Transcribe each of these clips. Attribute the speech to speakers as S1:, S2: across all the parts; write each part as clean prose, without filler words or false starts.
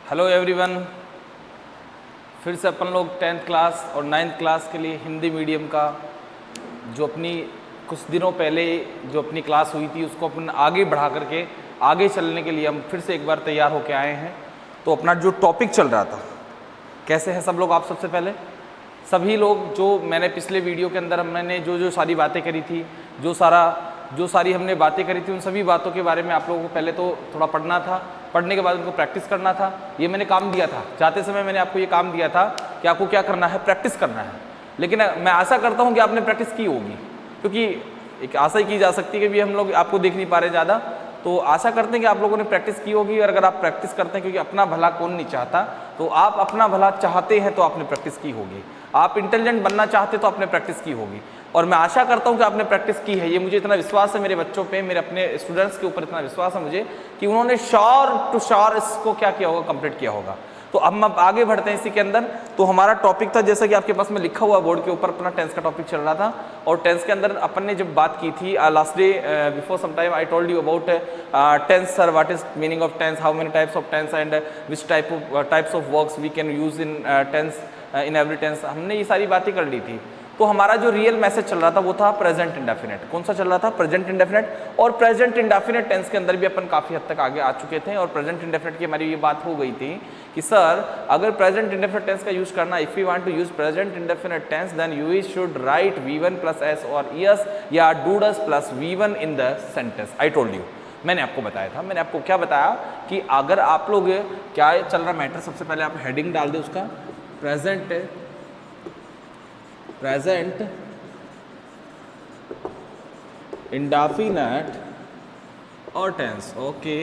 S1: Hello everyone, फिर से अपन लोग 10th क्लास और 9th क्लास के लिए हिंदी मीडियम का जो अपनी कुछ दिनों पहले जो अपनी क्लास हुई थी उसको अपन आगे बढ़ा करके आगे चलने के लिए हम फिर से एक बार तैयार होके आए हैं। तो अपना जो टॉपिक चल रहा था, कैसे हैं सब लोग? आप सबसे पहले सभी लोग जो मैंने पिछले वीडियो के अंदर मैंने जो सारी बातें करी थी, जो सारी हमने बातें करी थी, उन सभी बातों के बारे में आप लोगों को पहले तो थोड़ा पढ़ना था, पढ़ने के बाद उनको प्रैक्टिस करना था। ये मैंने काम दिया था, जाते समय मैंने आपको ये काम दिया था कि आपको क्या करना है, प्रैक्टिस करना है। लेकिन मैं आशा करता हूँ कि आपने प्रैक्टिस की होगी, क्योंकि एक आशा ही की जा सकती है कि भी हम लोग आपको देख नहीं पा रहे ज़्यादा, तो आशा करते हैं कि आप लोगों ने प्रैक्टिस की होगी। और अगर आप प्रैक्टिस करते हैं, क्योंकि अपना भला कौन नहीं चाहता, तो आप अपना भला चाहते हैं तो आपने प्रैक्टिस की होगी। आप इंटेलिजेंट बनना चाहते तो आपने प्रैक्टिस की होगी, और मैं आशा करता हूं कि आपने प्रैक्टिस की है। ये मुझे इतना विश्वास है मेरे बच्चों पे, मेरे अपने स्टूडेंट्स के ऊपर इतना विश्वास है मुझे कि उन्होंने श्योर टू श्योर इसको क्या किया होगा, कंप्लीट किया होगा। तो अब आगे बढ़ते हैं इसी के अंदर। तो हमारा टॉपिक था, जैसा कि आपके पास में लिखा हुआ बोर्ड के ऊपर, अपना टेंस का टॉपिक चल रहा था। और टेंस के अंदर अपन ने जब बात की थी last day before some time I told you about tense sir, what is meaning of tense, how many types of tense and which types of works we can use in tense, in every tense. हमने ये सारी बातें कर ली थी। तो हमारा जो real message चल रहा था वो था प्रेजेंट इंडेफिनिट। कौन सा चल रहा था? Present indefinite. और प्रेजेंट इंडेफिनिट टेंस के अंदर भी अपन काफ़ी हद तक आगे आ चुके थे, और प्रेजेंट इंडेफिनिट की हमारी ये बात हो गई थी कि सर अगर प्रेजेंट इंडेफिनिट टेंस का यूज करना, if you want to use present indefinite tense then you should write V1 plus S और ES या do does plus V1 in the sentence. I told you, मैंने आपको बताया था। मैंने आपको क्या बताया कि अगर आप लोग क्या चल रहा मैटर, सबसे पहले आप हेडिंग डाल दे उसका, प्रेजेंट इंडेफिनिट और टेंस। ओके,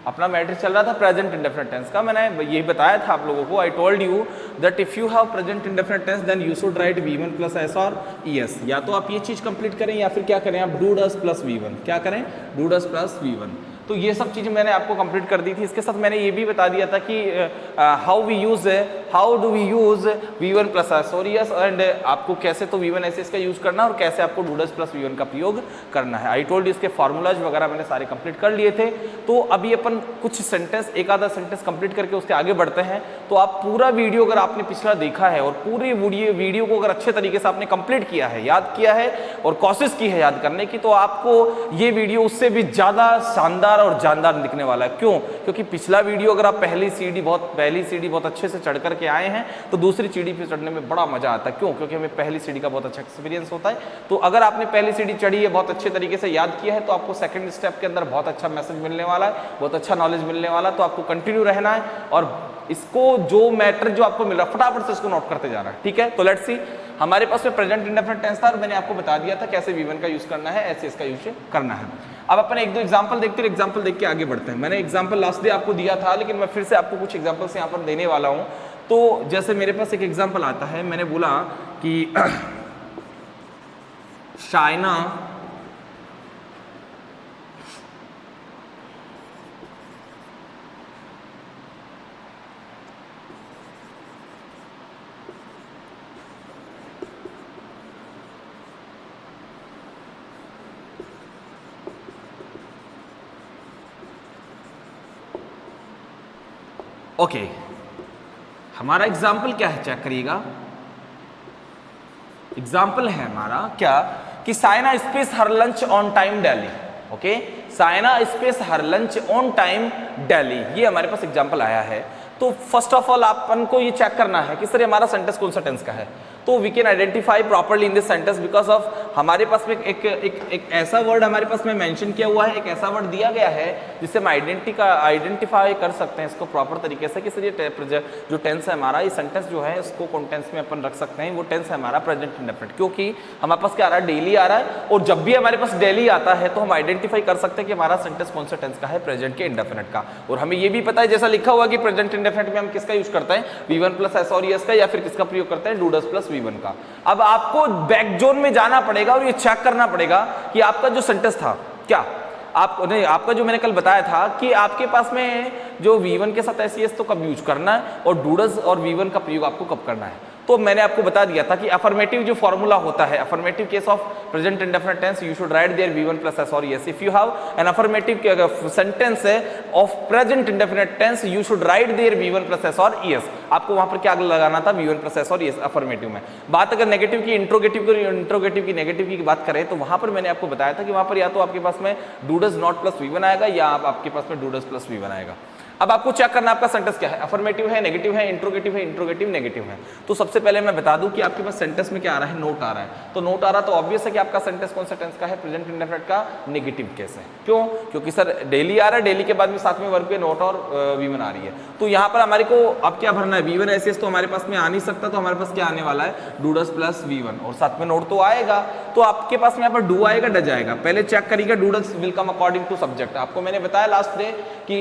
S1: अपना मैटर चल रहा था प्रेजेंट इंडेफिनिट टेंस का। मैंने यही बताया था आप लोगों को, I told you that if you have present indefinite tense then you should write V1 plus S और ES। या तो आप ये चीज कंप्लीट करें या फिर क्या करें, आप डू डस प्लस V1। क्या करें? Do does plus V1। तो ये सब चीज़ें मैंने आपको कंप्लीट कर दी थी। इसके साथ मैंने ये भी बता दिया था कि how do we use V1 plus S और ES, एंड आपको कैसे तो V1 ऐसे इसका यूज करना है और कैसे आपको डू डस प्लस V1 का प्रयोग करना है। आई टोल्ड इसके फॉर्मूलाज वगैरह मैंने सारे कंप्लीट कर लिए थे। तो अभी अपन कुछ सेंटेंस, एक आधा सेंटेंस कंप्लीट करके उसके आगे बढ़ते हैं। तो आप पूरा वीडियो अगर आपने पिछला देखा है और पूरी वीडियो को अगर अच्छे तरीके से आपने कंप्लीट किया है, याद किया है और कोशिश की है याद करने की, तो आपको ये वीडियो उससे भी ज़्यादा शानदार और जानदार दिखने वाला है। क्यों? क्योंकि पिछला वीडियो अगर आप पहली सीढ़ी बहुत अच्छे से चढ़ करके आए हैं तो दूसरी सीढ़ी पे चढ़ने में बड़ा मजा आता है। क्यों? क्योंकि हमें पहली सीढ़ी का बहुत अच्छा एक्सपीरियंस होता है। तो अगर आपने पहली सीढ़ी चढ़ी है, बहुत अच्छे तरीके से याद किया है, तो आपको सेकंड स्टेप के अंदर बहुत अच्छा मैसेज मिलने वाला है, बहुत अच्छा नॉलेज मिलने वाला है। तो आपको कंटिन्यू रहना है और इसको जो मैटर जो आपको मिल रहा है फटाफट से इसको नोट करते जाना है। ठीक है? तो लेट्स सी, हमारे पास में प्रेजेंट इंडेफिनिट टेंस था और मैंने आपको बता दिया था कैसे V1 का यूज करना है, ऐसे इसका यूज करना है। अब अपन एक दो एग्जांपल देखते हैं, एग्जांपल देख के आगे बढ़ते हैं। मैंने एग्जांपल लास्ट डे आपको दिया था, लेकिन मैं फिर से आपको कुछ एग्जांपल्स यहाँ पर देने वाला हूँ। तो जैसे मेरे पास एक एग्जांपल आता है, मैंने बोला कि चाइना ओके, हमारा एग्जाम्पल क्या है, चेक करिएगा। एग्जाम्पल है हमारा क्या कि Saina space her lunch on time Delhi. Okay, Saina space her lunch on time Delhi, ये हमारे पास एग्जाम्पल आया है। तो फर्स्ट ऑफ ऑल अपन को ये चेक करना है कि सर हमारा सेंटेंस कौन सा टेंस का है। तो we can identify properly in this sentence because of हमारे पास में एक ऐसा वर्ड हमारे पास में मेंशन किया हुआ है, एक ऐसा वर्ड दिया गया है जिससे हम आइडेंटिफाई कर सकते हैं इसको प्रॉपर तरीके से कि सर ये जो टेंस है हमारा, ये सेंटेंस जो है इसको कौन टेंस में अपन रख सकते हैं। वो टेंस है हमारा प्रेजेंट इंडेफिनिट, क्योंकि हमारे पास क्या आ रहा है, डेली आ रहा है। और जब भी हमारे पास डेली आता है तो हम आइडेंटिफाई कर सकते हैं कि हमारा सेंटेंस कौन सा टेंस का है, प्रेजेंट के इंडेफिनिट का। और हमें ये भी पता है, जैसा लिखा हुआ कि प्रेजेंट इंडेफिनिट में हम किसका यूज करते हैं, V1 प्लस S और ES का, या फिर किसका प्रयोग करते हैं, डू डस प्लस V1 का। अब आपको बैक जोन में जाना पड़ेगा और ये चेक करना पड़ेगा कि आपका जो सेंटेंस था क्या, आपका जो मैंने कल बताया था कि आपके पास में जो V1 के साथ SES तो कब यूज करना है और डू डस और V1 का प्रयोग आपको कब करना है। तो मैंने आपको बता दिया था कि अफर्मेटिव जो फॉर्मूला होता है, affirmative case of present indefinite tense, you should write there V1 plus S और ES. If you have an affirmative sentence of present indefinite tense, you should write there V1 plus S और ES. आपको वहां पर क्या लगाना था, V1 plus S और ES affirmative में। बात अगर नेगेटिव की, इंट्रोगेटिव की नेगेटिव की बात करें तो वहां पर मैंने आपको बताया था कि वहां पर या तो आपके पास में do does not plus V1 आएगा या आपके पास में डू डज प्लस V1 आएगा। अब आपको चेक करना आपका सेंटेंस क्या है, अफर्मेटिव है, नेगेटिव है, इंट्रोगेटिव नेगेटिव है। तो सबसे पहले मैं बता दूं कि आपके पास सेंटेंस में क्या आ रहा है, नोट आ रहा है। तो नोट आ रहा तो ऑब्वियस है कि आपका सेंटेंस कौन सा टेंस का है, प्रेजेंट इंडेफिनिट का नेगेटिव केस है। क्यों? क्योंकि सर डेली आ रहा है, डेली के बाद में साथ में वर्ब पे नोट और V1 आ रही है। तो यहाँ पर हमारे को अब क्या भरना है, V1 एस तो हमारे पास में आ नहीं सकता, तो हमारे पास क्या आने वाला है, डू डज प्लस V1 और साथ में नोट तो आएगा। तो आपके पास में यहाँ पर डू आएगा, डज आएगा। पहले चेक करिएगा do does will come according to subject. आपको मैंने बताया लास्ट डे कि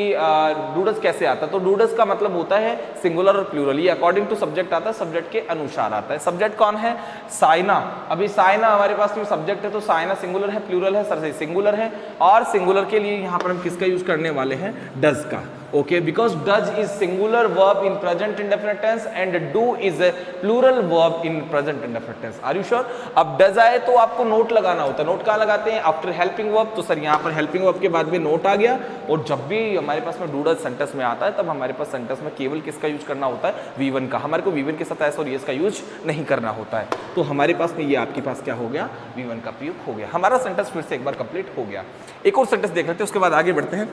S1: डू डज कैसे आता है। तो डू डज का मतलब होता है सिंगुलर और प्लूरल, ये अकॉर्डिंग टू सब्जेक्ट आता है, सब्जेक्ट के अनुसार आता है। सब्जेक्ट कौन है, साइना। अभी साइना हमारे पास में सब्जेक्ट है, तो साइना सिंगुलर है, प्लूरल है, सर से सिंगुलर है। और सिंगुलर के लिए यहाँ पर हम किसका यूज करने वाले हैं, डज का। Okay, because does is singular verb in present indefinite tense and do is plural verb in present indefinite tense. Are you sure? अब डज आए तो आपको नोट लगाना होता है। नोट कहाँ लगाते हैं, आफ्टर हेल्पिंग वर्ब। तो सर यहाँ पर हेल्पिंग वर्ब के बाद में नोट आ गया। और जब भी हमारे पास में डू डज सेंटेंस में आता है तब हमारे पास सेंटेंस में केवल किसका यूज करना होता है, V1 का। हमारे को V1 के साथ एस और यस का यूज नहीं करना होता है। तो हमारे पास में ये आपके पास क्या हो गया, V1 का प्रयोग हो गया। हमारा सेंटेंस फिर से एक बार कंप्लीट हो गया। एक और सेंटेंस देख लेते हैं, उसके बाद आगे बढ़ते हैं।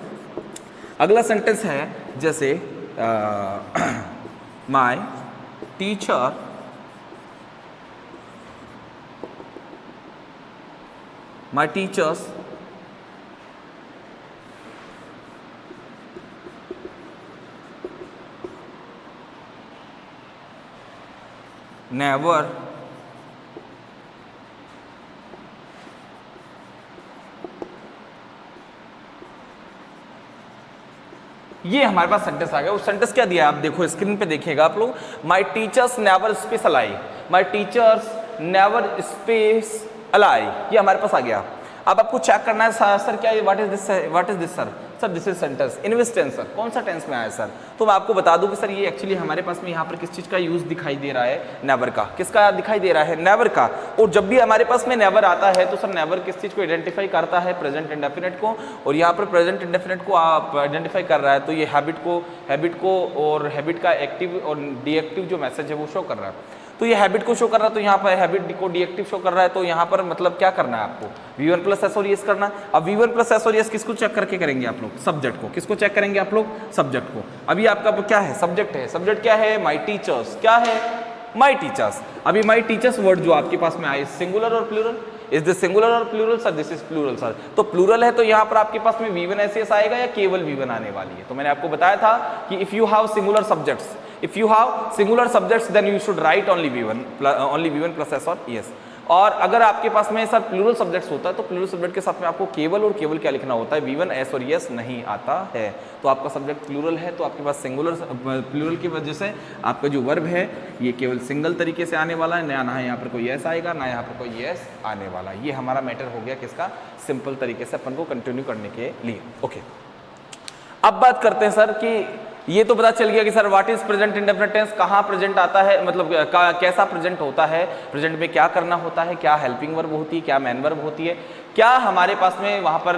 S1: अगला सेंटेंस है जैसे my teacher my teachers never ये हमारे पास सेंटेंस आ गया। उस सेंटेंस क्या दिया है आप देखो, स्क्रीन पे देखिएगा आप लोग। My teachers never space ally, my teachers never space ally, ये हमारे पास आ गया। अब आपको चेक करना है सर क्या, what is this sir? Sir this is sentence in which tense sir, कौन सा टेंस में आया सर? तो मैं आपको बता दूं कि सर ये एक्चुअली हमारे पास में यहाँ पर किस चीज का यूज दिखाई दे रहा है, नेवर का। किसका दिखाई दे रहा है, नेवर का। और जब भी हमारे पास में नेवर आता है तो सर नेवर किस चीज को आइडेंटिफाई करता है, प्रेजेंट इंडेफिनिट को। और यहाँ पर प्रेजेंट इंडेफिनिट को आप आइडेंटिफाई कर रहा है, तो ये हैबिट को और हैबिट का एक्टिव और डीएक्टिव जो मैसेज है वो शो कर रहा है। तो ये हैबिट को शो कर रहा है, तो यहाँ पर हैबिट को डीएक्टिव शो कर रहा है। तो यहाँ पर मतलब क्या करना है आपको, V1 प्लस एस और यस करना है। अब V1 प्लस एस और यस किसको चेक करके करेंगे आप लोग, सब्जेक्ट को। किसको चेक करेंगे आप लोग, सब्जेक्ट को। अभी आपका क्या है, सब्जेक्ट है। सब्जेक्ट क्या है, माय टीचर्स। क्या है, माय टीचर्स। अभी माय टीचर्स वर्ड जो आपके पास में आए, सिंगुलर और प्लूरल। इज दिस सिंगुलर और plural sir? This is plural sir. तो प्लूरल है तो यहाँ पर आपके पास में V1 एस आएगा या केवल V1 आने वाली है। तो मैंने आपको बताया था कि if you have singular subjects, if you have singular subjects then you should write only V1 plus S or ES। और अगर आपके पास में सर प्लूरल सब्जेक्ट्स होता है तो प्लूरल सब्जेक्ट के साथ में आपको केवल और केवल क्या लिखना होता है, V1 S और ES नहीं आता है। तो आपका सब्जेक्ट प्लूरल है तो आपके पास सिंगुलर प्लूरल की वजह से आपका जो वर्ब है ये केवल सिंगल तरीके से आने वाला है, ना यहाँ पर कोई S आएगा ना यहाँ पर कोई ES आने वाला। ये हमारा मैटर हो गया किसका, सिंपल तरीके से अपन को कंटिन्यू करने के लिए। ओके, अब बात करते हैं सर कि ये तो पता चल गया कि sir what is present indefinite tense, कहाँ प्रेजेंट आता है, मतलब कैसा प्रेजेंट होता है, प्रेजेंट में क्या करना होता है, क्या हेल्पिंग वर्ब होती है, क्या मैन वर्ब होती है, क्या हमारे पास में वहाँ पर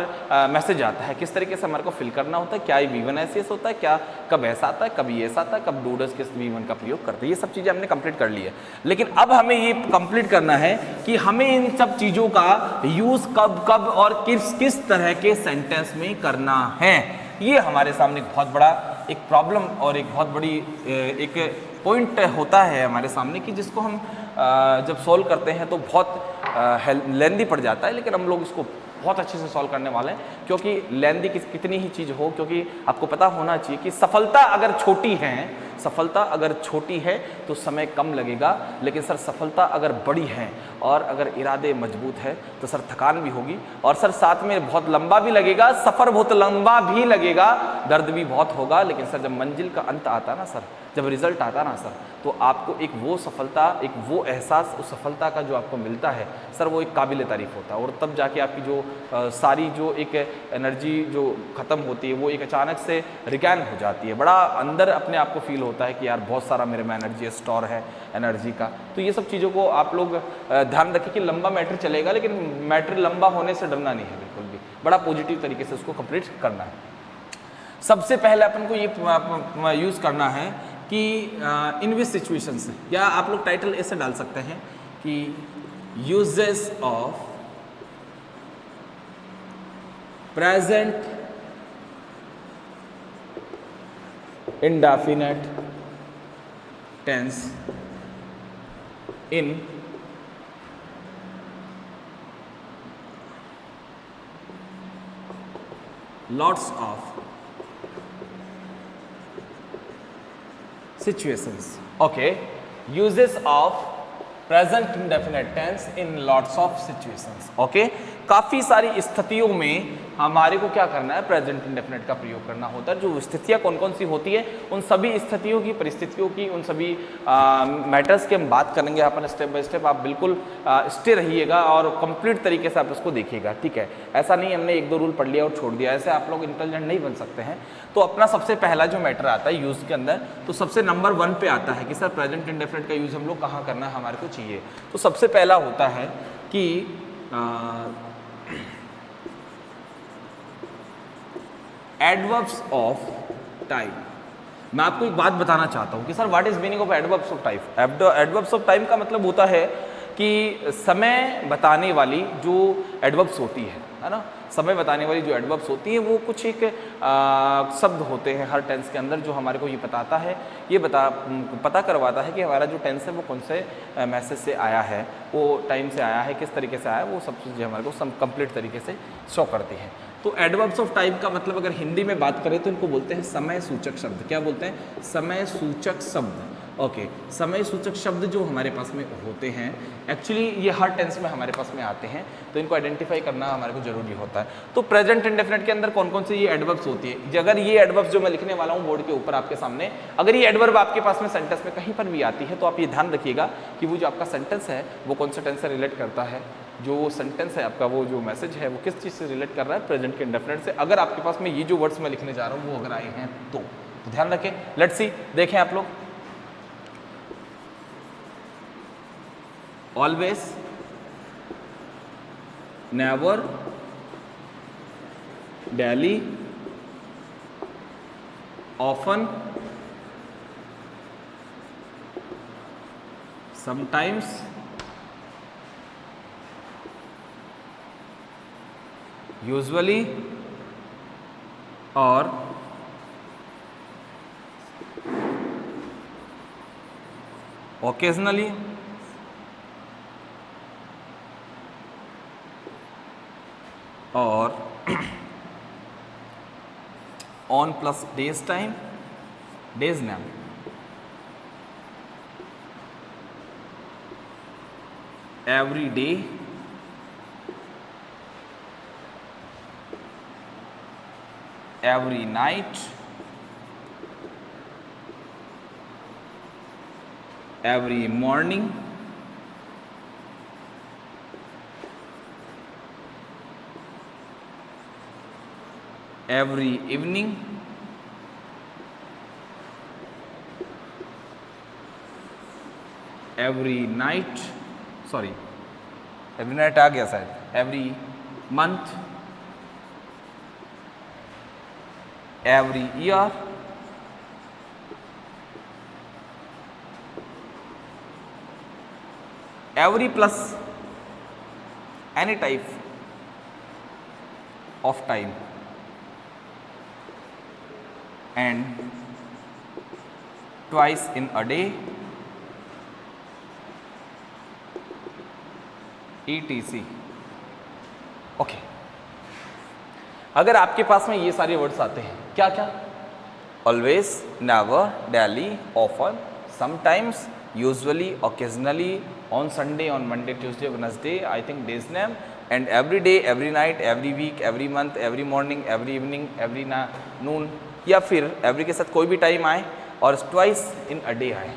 S1: मैसेज आता है, किस तरीके से हमारे को फिल करना होता है, क्या ये V1 एस होता है, क्या कब ऐसा आता है, कब ये ऐसा आता है, कब डू डज किस V1 का प्रयोग करते हैं। ये सब चीज़ें हमने कंप्लीट कर ली है। लेकिन अब हमें ये कंप्लीट करना है कि हमें इन सब चीज़ों का यूज़ कब कब और किस तरह के सेंटेंस में करना है। ये हमारे सामने एक बहुत बड़ा एक प्रॉब्लम और एक बहुत बड़ी एक पॉइंट होता है हमारे सामने कि जिसको हम जब सॉल्व करते हैं तो बहुत लेंदी पड़ जाता है, लेकिन हम लोग इसको बहुत अच्छे से सॉल्व करने वाले हैं। क्योंकि लेंदी कितनी ही चीज़ हो, क्योंकि आपको पता होना चाहिए कि सफलता अगर छोटी है तो समय कम लगेगा, लेकिन सर सफलता अगर बड़ी है और अगर इरादे मजबूत है तो सर थकान भी होगी और सर साथ में बहुत लंबा भी लगेगा, सफ़र बहुत लंबा भी लगेगा, दर्द भी बहुत होगा। लेकिन सर जब मंजिल का अंत आता ना सर, जब रिजल्ट आता ना सर, तो आपको एक वो सफलता, एक वो एहसास उस सफलता का जो आपको मिलता है सर, वो एक काबिल तारीफ़ होता है। और तब जाके आपकी जो सारी जो एक एनर्जी जो ख़त्म होती है वो एक अचानक से रिगैन हो जाती है। बड़ा अंदर अपने आप को फील होता है कि यार बहुत सारा मेरे में एनर्जी स्टोर है एनर्जी का। तो ये सब चीज़ों को आप लोग ध्यान रखें कि लंबा मैटर चलेगा, लेकिन मैटर लंबा होने से डरना नहीं है बिल्कुल भी, बड़ा पॉजिटिव तरीके से उसको कंप्लीट करना है। सबसे पहले अपन को ये यूज़ करना है कि इन विच सिचुएशंस, या आप लोग टाइटल ऐसे डाल सकते हैं कि uses of present indefinite tense in lots of situations. Okay, uses of present indefinite tense in lots of situations. Okay, काफ़ी सारी स्थितियों में हमारे को क्या करना है, प्रेजेंट इंडेफिनिट का प्रयोग करना होता है। जो स्थितियाँ कौन कौन सी होती है, उन सभी स्थितियों की, परिस्थितियों की, उन सभी मैटर्स की हम बात करेंगे अपन स्टेप बाय स्टेप। आप बिल्कुल स्टे रहिएगा और कंप्लीट तरीके से आप इसको देखिएगा, ठीक है। ऐसा नहीं हमने एक दो रूल पढ़ लिया और छोड़ दिया, ऐसे आप लोग इंटेलिजेंट नहीं बन सकते हैं। तो अपना सबसे पहला जो मैटर आता है यूज़ के अंदर, तो सबसे नंबर 1 पे आता है कि सर प्रेजेंट इंडेफिनिट का यूज़ हम लोग कहाँ करना है, हमारे को चाहिए। तो सबसे पहला होता है कि एडवर्ब्स ऑफ टाइम। मैं आपको एक बात बताना चाहता हूँ कि sir what is meaning of adverbs of time. Adverbs of time का मतलब होता है कि समय बताने वाली जो एडवर्ब्स होती है ना, समय बताने वाली जो एडवर्ब्स होती है वो कुछ एक शब्द होते हैं हर टेंस के अंदर, जो हमारे को ये बताता है, ये पता करवाता है कि हमारा जो टेंस है वो कौन से मैसेज से आया है, वो टाइम से आया है, किस तरीके से आया है, वो सब चीज़ें हमारे को कंप्लीट तरीके से शो करती हैं। तो एडवर्ब्स ऑफ टाइम का मतलब अगर हिंदी में बात करें तो इनको बोलते हैं समय सूचक शब्द। क्या बोलते हैं? समय सूचक शब्द। ओके, समय सूचक शब्द जो हमारे पास में होते हैं, एक्चुअली ये हर टेंस में हमारे पास में आते हैं, तो इनको आइडेंटिफाई करना हमारे को जरूरी होता है। तो प्रेजेंट इंडेफिनिट के अंदर कौन कौन से ये एडवर्ब्स होती है। अगर ये एडवर्ब्स जो मैं लिखने वाला हूँ बोर्ड के ऊपर आपके सामने, अगर ये एडवर्ब आपके पास में सेंटेंस में कहीं पर भी आती है, तो आप ये ध्यान रखिएगा कि वो जो आपका सेंटेंस है वो कौन सा टेंस से रिलेट करता है, जो सेंटेंस है आपका, वो जो मैसेज है वो किस चीज़ से रिलेट कर रहा है, प्रेजेंट के इंडेफिनिट से। अगर आपके पास में ये जो वर्ड्स मैं लिखने जा रहा हूँ वो अगर आए हैं तो ध्यान रखें। लेट्स सी, देखें आप लोग। Always, never, daily, often, sometimes, usually और ओकेजनली और on plus days time, days name, every day, every night, every morning, every evening, every night, sorry every night आ गया शायद, every month, every year, every plus any type of time, and twice in a day, etc. Okay, अगर आपके पास में ये सारे words आते हैं, क्या क्या? Always, never, daily, often, sometimes, usually, occasionally, on Sunday, on Monday, Tuesday, Wednesday, I think days name, and every day, every night, every week, every month, every morning, every evening, every noon, या फिर every के साथ कोई भी time आए और twice in a day आए।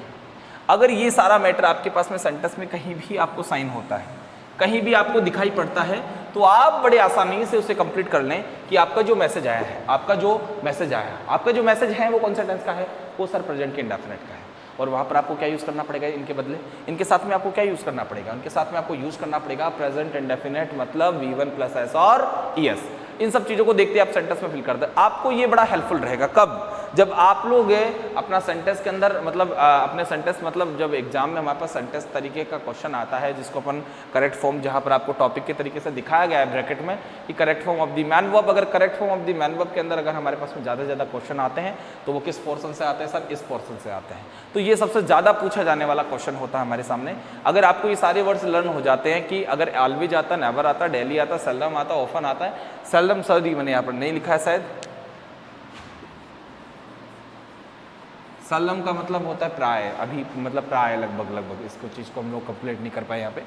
S1: अगर ये सारा मैटर आपके पास में सेंटेंस में कहीं भी आपको साइन होता है, कहीं भी आपको दिखाई पड़ता है तो आप बड़े आसानी से उसे कंप्लीट कर लें कि आपका जो मैसेज आया है, आपका जो मैसेज है वो कौन सा टेंस का है, वो सर प्रेजेंट के इंडेफिनिट का है। और वहाँ पर आपको क्या यूज़ करना पड़ेगा, इनके बदले, इनके साथ में आपको क्या यूज़ करना पड़ेगा, उनके साथ में आपको यूज़ करना पड़ेगा प्रेजेंट इंडेफिनिट, मतलब V1 प्लस एस और ES। इन सब चीज़ों को देखते आप सेंटेंस में फिल कर दे। आपको ये बड़ा हेल्पफुल रहेगा कब, जब आप लोग अपना सेंटेंस के अंदर मतलब अपने सेंटेंस मतलब जब एग्जाम में हमारे पास सेंटेंस तरीके का क्वेश्चन आता है जिसको अपन करेक्ट फॉर्म, जहाँ पर आपको टॉपिक के तरीके से दिखाया गया है ब्रैकेट में कि correct form of the main verb, अगर correct form of the main verb के अंदर अगर हमारे पास में ज़्यादा से ज़्यादा क्वेश्चन आते हैं तो वो किस पोर्शन से आते हैं सर, इस पोर्शन से आते हैं। तो ये सबसे ज़्यादा पूछा जाने वाला क्वेश्चन होता है हमारे सामने। अगर आपको ये सारे वर्ड्स लर्न हो जाते हैं कि अगर ऑलवेज आता, नेवर आता, डेली आता, सेल्डम आता, ऑफन आता है, सेल्डम सॉरी मैंने यहाँ पर नहीं लिखा है शायद, सेल्डम का मतलब होता है प्राय, अभी मतलब प्राय लगभग इसको चीज़ को हम लोग कंप्लीट नहीं कर पाए यहाँ पे।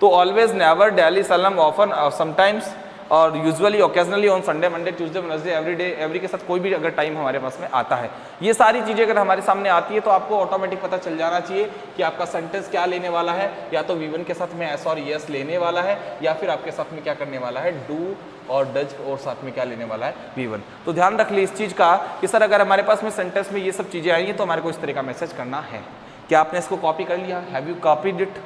S1: तो always, never, daily, seldom, often, sometimes और usually, occasionally, on Sunday, Monday, Tuesday, Wednesday, every day, every के साथ कोई भी अगर टाइम हमारे पास में आता है, ये सारी चीज़ें अगर हमारे सामने आती है तो आपको ऑटोमेटिक पता चल जाना चाहिए कि आपका सेंटेंस क्या लेने वाला है, या तो V1 के साथ में एस और ES लेने वाला है, या फिर आपके साथ में क्या करने वाला है, डू और डज, और साथ में क्या लेने वाला है, V1। तो ध्यान रख ली इस चीज़ का कि सर अगर हमारे पास में सेंटेंस में ये सब चीज़ें आई हैं तो हमारे को इस तरह का मैसेज करना है। क्या आपने इसको कॉपी कर लिया, have you copied it,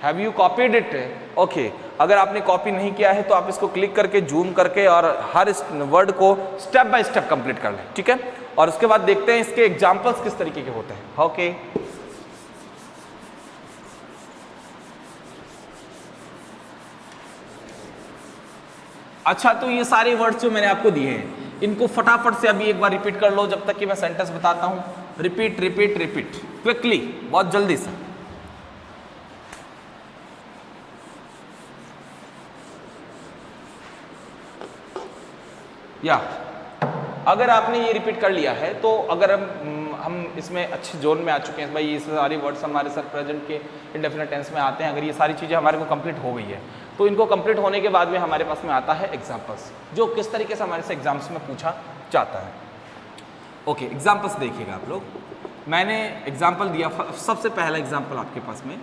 S1: have you copied it, okay. अगर आपने कॉपी नहीं किया है तो आप इसको क्लिक करके जूम करके और हर इस वर्ड को स्टेप बाय स्टेप कंप्लीट कर लें, ठीक है। और उसके बाद देखते हैं इसके एग्जाम्पल्स किस तरीके के होते हैं, ओके। अच्छा, तो ये सारे वर्ड्स जो मैंने आपको दिए हैं इनको फटाफट से अभी एक बार रिपीट कर लो जब तक कि मैं सेंटेंस बताता हूं। रिपीट रिपीट रिपीट क्विकली, बहुत जल्दी से। या अगर आपने ये रिपीट कर लिया है तो अगर हम इसमें अच्छे जोन में आ चुके हैं भाई, ये सारे वर्ड्स हमारे सर प्रेजेंट के इंडेफिनिट टेंस में आते हैं, अगर ये सारी चीज़ें हमारे को कंप्लीट हो गई है तो इनको कंप्लीट होने के बाद में हमारे पास में आता है एग्जाम्पल्स, जो किस तरीके से हमारे से एग्जाम्स में पूछा जाता है। ओके, एग्जाम्पल्स देखिएगा आप लोग। मैंने एग्जाम्पल दिया, सबसे पहला एग्जाम्पल आपके पास में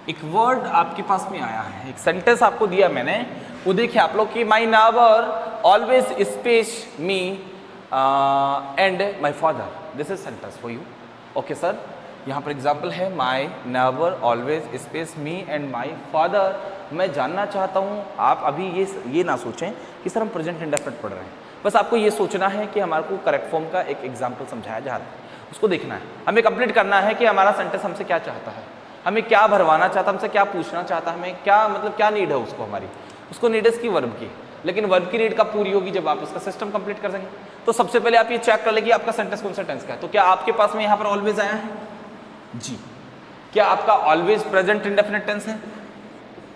S1: एक वर्ड आपके पास में आया है, एक सेंटेंस आपको दिया मैंने, वो देखिए आप लोग कि my neighbour always space me and my father, this is sentence for you. Okay sir, यहाँ पर एग्जाम्पल है my neighbour always space me and my father. मैं जानना चाहता हूँ, आप अभी ये ना सोचें कि सर हम प्रेजेंट इंडेफिनिट पढ़ रहे हैं, बस आपको ये सोचना है कि हमारे को करेक्ट फॉर्म का एक एग्जाम्पल समझाया जा रहा है, उसको देखना है, हमें कंप्लीट करना है कि हमारा सेंटेंस हमसे क्या चाहता है, हमें क्या भरवाना चाहता है, हमसे क्या पूछना चाहता है, हमें क्या मतलब क्या नीड है उसको, हमारी उसको नीड है इसकी वर्ब की, लेकिन वर्ब की नीड कब पूरी होगी, जब आप इसका सिस्टम कंप्लीट कर सकेंगे। तो सबसे पहले आप ये चेक कर लेंगे आपका सेंटेंस कौन सा टेंस का है। तो क्या आपके पास में यहाँ पर ऑलवेज आया है जी, क्या आपका ऑलवेज प्रेजेंट इंडेफिनिट टेंस है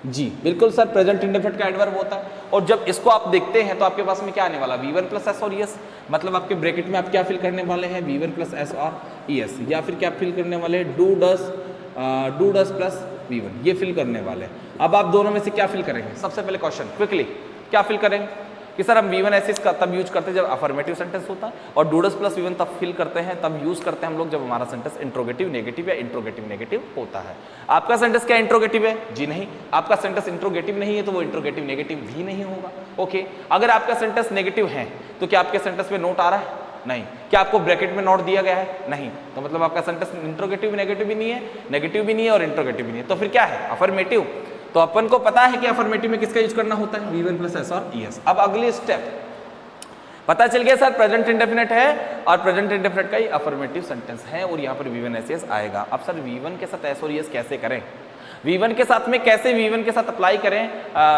S1: जी, बिल्कुल सर, प्रेजेंट इंडेफिनिट का एडवर्ब होता है। और जब इसको आप देखते हैं तो आपके पास में क्या आने वाला, V1 प्लस एस और ES, मतलब आपके ब्रैकेट में आप क्या फिल करने वाले हैं, V1 प्लस एस और ES, या फिर क्या फिल करने वाले, डू डस प्लस V1, ये फिल करने वाले हैं। अब आप दोनों में से क्या फिल करेंगे, सबसे पहले क्वेश्चन क्विकली क्या फिल करेंगे कि सर हम V1 एस का तब यूज करते हैं जब अफर्मेटिव सेंटेंस होता है, और डू डस प्लस V1 तब फिल करते हैं, तब यूज करते हैं हम लोग जब हमारा सेंटेंस इंट्रोगेटिव नेगेटिव या इंट्रोगेटिव नेगेटिव होता है। आपका सेंटेंस क्या इंट्रोगेटिव है जी नहीं, आपका सेंटेंस इंट्रोगेटिव नहीं है तो वो इंट्रोगेटिव नेगेटिव भी नहीं होगा। ओके, अगर आपका सेंटेंस नेगेटिव है तो क्या आपके सेंटेंस में नोट आ रहा है, नहीं, क्या आपको ब्रैकेट में नोट दिया गया है, नहीं, तो मतलब आपका सेंटेंस इंट्रोगेटिव नेगेटिव भी नहीं है, नेगेटिव भी नहीं है और इंट्रोगेटिव भी नहीं है, तो फिर क्या है, अफर्मेटिव। तो अपन को पता है कि अफर्मेटिव में किसका यूज करना होता है, V1 प्लस एस और ES। अब अगली स्टेप पता चल गया सर प्रेजेंट इंडेफिनिट है और प्रेजेंट इंडेफिनिट का ही अफर्मेटिव सेंटेंस है और यहाँ पर V1 एस आएगा। अब सर V1 के साथ एस और ES कैसे करें, V1 के साथ में कैसे V1 के साथ अप्लाई करें,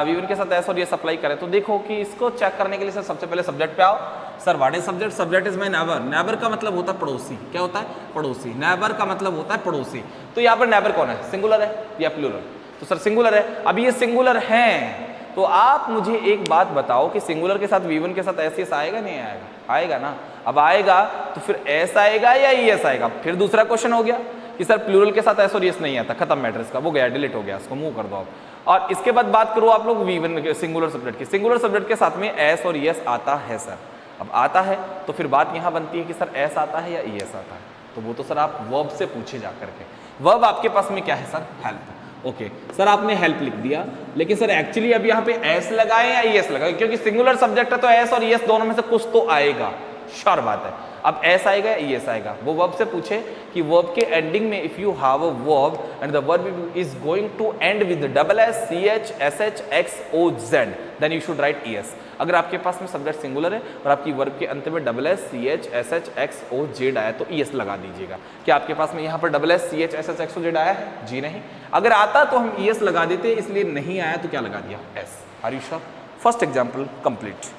S1: V1 के साथ एस और ES अप्लाई करें। तो देखो कि इसको चेक करने के लिए सर सबसे पहले सब्जेक्ट पे आओ। Sir what is subject, subject is my neighbour, neighbour का मतलब होता है पड़ोसी, क्या होता है पड़ोसी, नेबर का मतलब होता है पड़ोसी। तो यहाँ पर नेबर कौन है, सिंगुलर है या प्लूरल, तो सर सिंगुलर है। अब ये सिंगुलर हैं तो आप मुझे एक बात बताओ कि सिंगुलर के साथ V1 के साथ एस आएगा नहीं आएगा? आएगा ना। अब आएगा तो फिर एस आएगा या ES आएगा? फिर दूसरा क्वेश्चन हो गया कि सर प्लूरल के साथ एस और ES नहीं आता, खत्म मैटर इसका, वो गया, डिलीट हो गया, इसको मूव कर दो आप। और इसके बाद बात करो आप लोग V1 सिंगुलर सब्जेक्ट की। सिंगुलर सब्जेक्ट के साथ में एस और ES आता है सर। अब आता है तो फिर बात यहाँ बनती है कि सर एस आता है या ES आता है? तो वो तो सर आप वर्ब से पूछे जा करके। वर्ब आपके पास में क्या है सर? हेल्प। ओके सर आपने हेल्प लिख दिया, लेकिन सर एक्चुअली अब यहाँ पे एस लगाए या ES लगाए? क्योंकि सिंगुलर सब्जेक्ट है तो एस और ES दोनों में से कुछ तो आएगा, श्योर बात है। अब एस आएगा या ES आएगा? वो वर्ब से पूछे कि वर्ब के एंडिंग में if you have a verb and the verb is going to end with double S CH SH XOZ then you should write ES। अगर आपके पास में सब्जेक्ट सिंगुलर है और आपकी वर्ब के अंत में double S CH SH XOZ आया तो ES लगा दीजिएगा। क्या आपके पास में यहाँ पर double S CH SH XOZ आया है? जी नहीं। अगर आता तो हम ES लगा देते, इसलिए नहीं आया तो क्या लगा दिया? S। Are you sure? First example complete.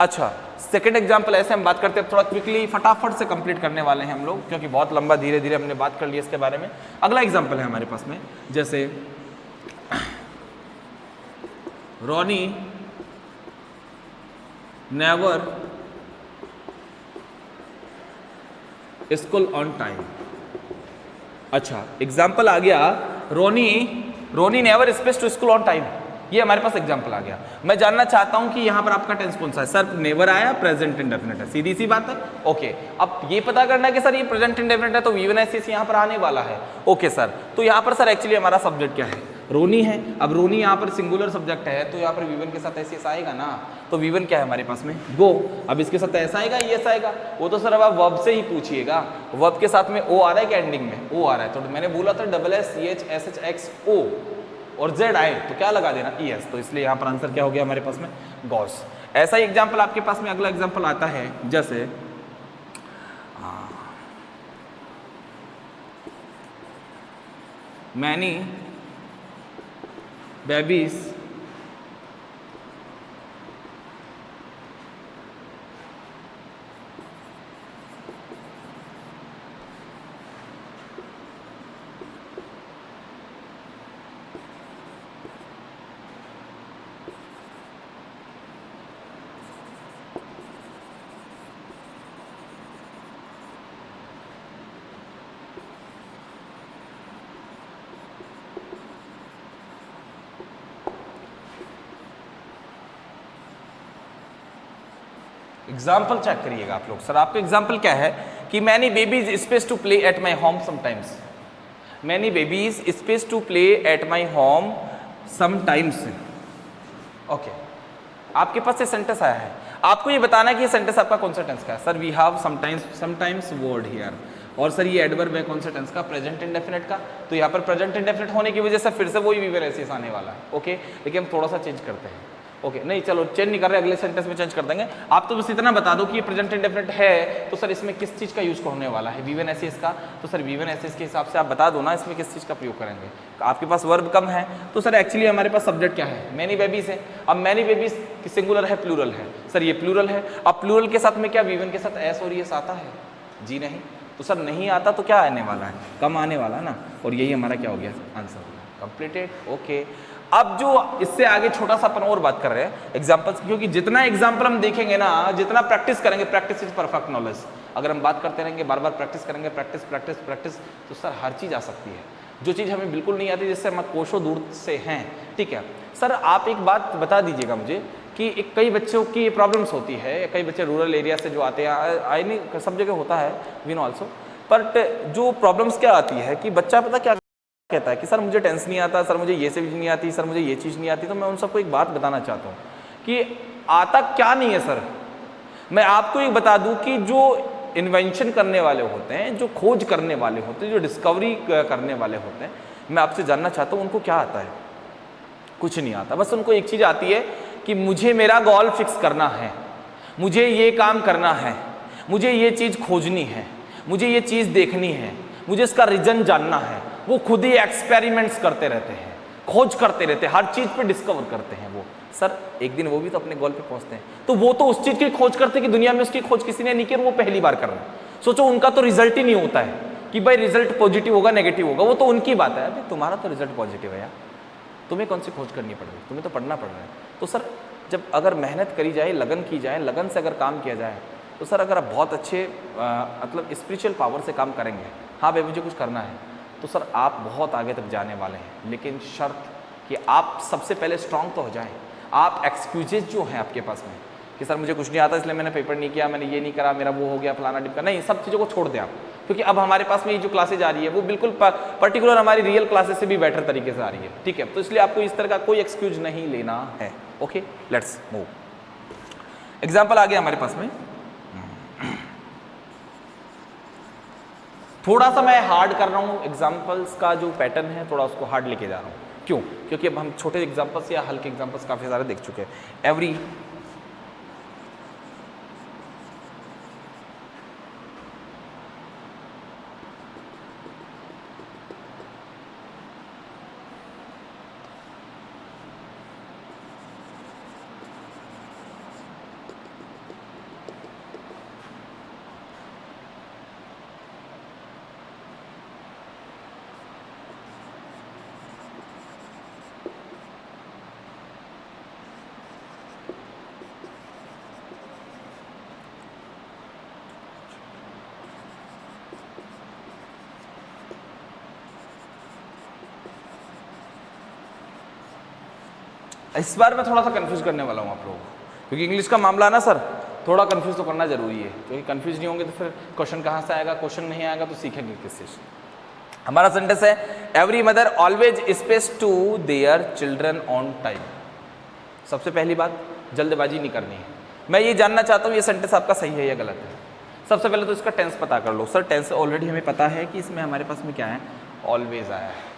S1: अच्छा सेकंड एग्जाम्पल ऐसे हम बात करते हैं, थोड़ा क्विकली फटाफट से कंप्लीट करने वाले हैं हम लोग, क्योंकि बहुत लंबा धीरे धीरे हमने बात कर लिया इसके बारे में। अगला एग्जाम्पल है हमारे पास में, जैसे Ronnie never school on time. अच्छा एग्जाम्पल आ गया Ronnie never space to school on time. ये हमारे पास एग्जाम्पल आ गया। मैं जानना चाहता हूं कि यहां पर आपका टेंस कौन सा है? सर नेवर आया, प्रेजेंट इंडेफिनिट है, सीधी सी बात है। ओके अब ये पता करना है कि सर ये प्रेजेंट इंडेफिनिट है तो V1 SES यहां पर आने वाला है। ओके सर तो यहां पर सर एक्चुअली हमारा सब्जेक्ट क्या है? रोनी है। अब रोनी यहाँ पर सिंगुलर सब्जेक्ट है तो यहाँ पर V1 के साथ SES आएगा ना। तो V1 क्या है हमारे पास में? गो। अब इसके साथ ऐसा आएगा ES आएगा? वो तो सर अब आप वर्ब से ही पूछिएगा। वर्ब के साथ में O आ रहा है कि एंडिंग में O आ रहा है? तो मैंने बोला था double S CH SH XO और Z आए तो क्या लगा देना? ES। तो इसलिए यहाँ पर आंसर क्या हो गया हमारे पास में? गॉस। ऐसा ही एग्जाम्पल आपके पास में अगला एग्जाम्पल आता है, जैसे मैनी बेबीज एग्जाम्पल चेक करिएगा आप लोग। सर आपका एग्जाम्पल क्या है कि many babies space to play at my home sometimes. Many babies space to play at my home sometimes. Okay आपके पास ये सेंटेंस आया है, आपको ये बताना है कि ये सेंटेंस आपका कौन सा टेंस का है? Sir we have sometimes word here. और सर ये एडवर्ब है कौन सा टेंस का? प्रेजेंट इंडेफिनिट का। तो यहाँ पर प्रेजेंट इंडेफिनिट होने की वजह से फिर से वही V1 SES आने वाला है। ओके लेकिन हम थोड़ा सा चेंज करते हैं। ओके नहीं चलो चेंज नहीं कर रहे, अगले सेंटेंस में चेंज कर देंगे। आप तो बस इतना बता दो कि ये प्रेजेंट इंडेफिनिट है तो सर इसमें किस चीज़ का यूज होने वाला है? V1 SES का। तो सर V1 SES के हिसाब से आप बता दो ना इसमें किस चीज़ का प्रयोग करेंगे। आपके पास वर्ब कम है तो सर एक्चुअली हमारे पास सब्जेक्ट क्या है? मैनी बेबीज है। अब मैनी बेबीज सिंगुलर है प्लूरल है? सर ये प्लूरल है। अब प्लूरल के साथ में क्या V1 के साथ S और ES आता है? जी नहीं। तो सर नहीं आता तो क्या आने वाला है? कम आने वाला है ना। और यही हमारा क्या हो गया? आंसर हो गया कंप्लीटेड। ओके अब जो इससे आगे छोटा सा अपन और बात कर रहे हैं एग्जाम्पल्स, क्योंकि जितना एग्जाम्पल हम देखेंगे ना, जितना प्रैक्टिस करेंगे, प्रैक्टिस इज परफेक्ट नॉलेज। अगर हम बात करते रहेंगे, बार बार प्रैक्टिस करेंगे, प्रैक्टिस प्रैक्टिस प्रैक्टिस, तो सर हर चीज़ आ सकती है। जो चीज़ हमें बिल्कुल नहीं आती, जिससे हम कोशों दूर से हैं, ठीक है। सर आप एक बात बता दीजिएगा मुझे कि कई बच्चों की प्रॉब्लम्स होती है, कई बच्चे रूरल एरिया से जो आते हैं, आई नहीं सब जगह होता है, वी नो ऑल्सो, बट जो प्रॉब्लम्स क्या आती है कि बच्चा पता क्या कहता है कि सर मुझे टेंस नहीं आता, सर मुझे ये चीज़ नहीं आती, सर मुझे ये चीज़ नहीं आती। तो मैं उन सबको एक बात बताना चाहता हूँ कि आता क्या नहीं है सर। मैं आपको एक बता दूं कि जो इन्वेंशन करने वाले होते हैं, जो खोज करने वाले होते हैं, जो डिस्कवरी करने वाले होते हैं, मैं आपसे जानना चाहता हूँ उनको क्या आता है? कुछ नहीं आता। बस उनको एक चीज़ आती है कि मुझे मेरा गोल फिक्स करना है, मुझे ये काम करना है, मुझे ये चीज़ खोजनी है, मुझे ये चीज़ देखनी है, मुझे इसका रीजन जानना है। वो खुद ही एक्सपेरिमेंट्स करते रहते हैं, खोज करते रहते हैं, हर चीज़ पे डिस्कवर करते हैं वो। सर एक दिन वो भी तो अपने गोल पे पहुंचते हैं, तो वो तो उस चीज़ की खोज करते हैं कि दुनिया में उसकी खोज किसी ने नहीं की और वो पहली बार कर रहे हैं। सोचो उनका तो रिजल्ट ही नहीं होता है कि भाई रिजल्ट पॉजिटिव होगा नेगेटिव होगा, वो तो उनकी बात है। अभी तुम्हारा तो रिजल्ट पॉजिटिव है यार, तुम्हें कौन सी खोज करनी पड़ रही है, तुम्हें तो पढ़ना पड़ रहा है। तो सर जब अगर मेहनत करी जाए, लगन की जाए, लगन से अगर काम किया जाए, तो सर अगर आप बहुत अच्छे मतलब स्पिरिचुअल पावर से काम करेंगे, हाँ भाई मुझे कुछ करना है, तो सर आप बहुत आगे तक जाने वाले हैं। लेकिन शर्त कि आप सबसे पहले स्ट्रांग तो हो जाएं। आप एक्सक्यूजेज जो हैं आपके पास में कि सर मुझे कुछ नहीं आता इसलिए मैंने पेपर नहीं किया, मैंने ये नहीं करा, मेरा वो हो गया, फलाना डिपका, नहीं, सब चीज़ों को छोड़ दें आप। क्योंकि अब हमारे पास में ये जो क्लासेज आ रही है वो बिल्कुल पर्टिकुलर हमारी रियल क्लासेस से भी बेटर तरीके से आ रही है, ठीक है। तो इसलिए आपको इस तरह का कोई एक्सक्यूज नहीं लेना है। Okay, let's move. एग्जाम्पल आ गया हमारे पास में। थोड़ा सा मैं हार्ड कर रहा हूँ एग्जाम्पल्स का जो पैटर्न है, थोड़ा उसको हार्ड लेके जा रहा हूँ। क्यों? क्योंकि अब हम छोटे एग्जाम्पल्स या हल्के एग्जाम्पल्स काफ़ी सारे देख चुके हैं। एवरी इस बार मैं थोड़ा सा कंफ्यूज करने वाला हूँ आप लोगों को, क्योंकि इंग्लिश का मामला ना सर थोड़ा कंफ्यूज तो करना जरूरी है, क्योंकि कंफ्यूज नहीं होंगे तो फिर क्वेश्चन कहाँ से आएगा, क्वेश्चन नहीं आएगा तो सीखेंगे किससे। हमारा सेंटेंस है every mother always space to their children on time. सबसे पहली बात, जल्दबाजी नहीं करनी है। मैं ये जानना चाहता हूँ ये सेंटेंस आपका सही है या गलत है। सबसे पहले तो इसका टेंस पता कर लो। सर टेंस ऑलरेडी हमें पता है कि इसमें हमारे पास में क्या है, ऑलवेज आया है।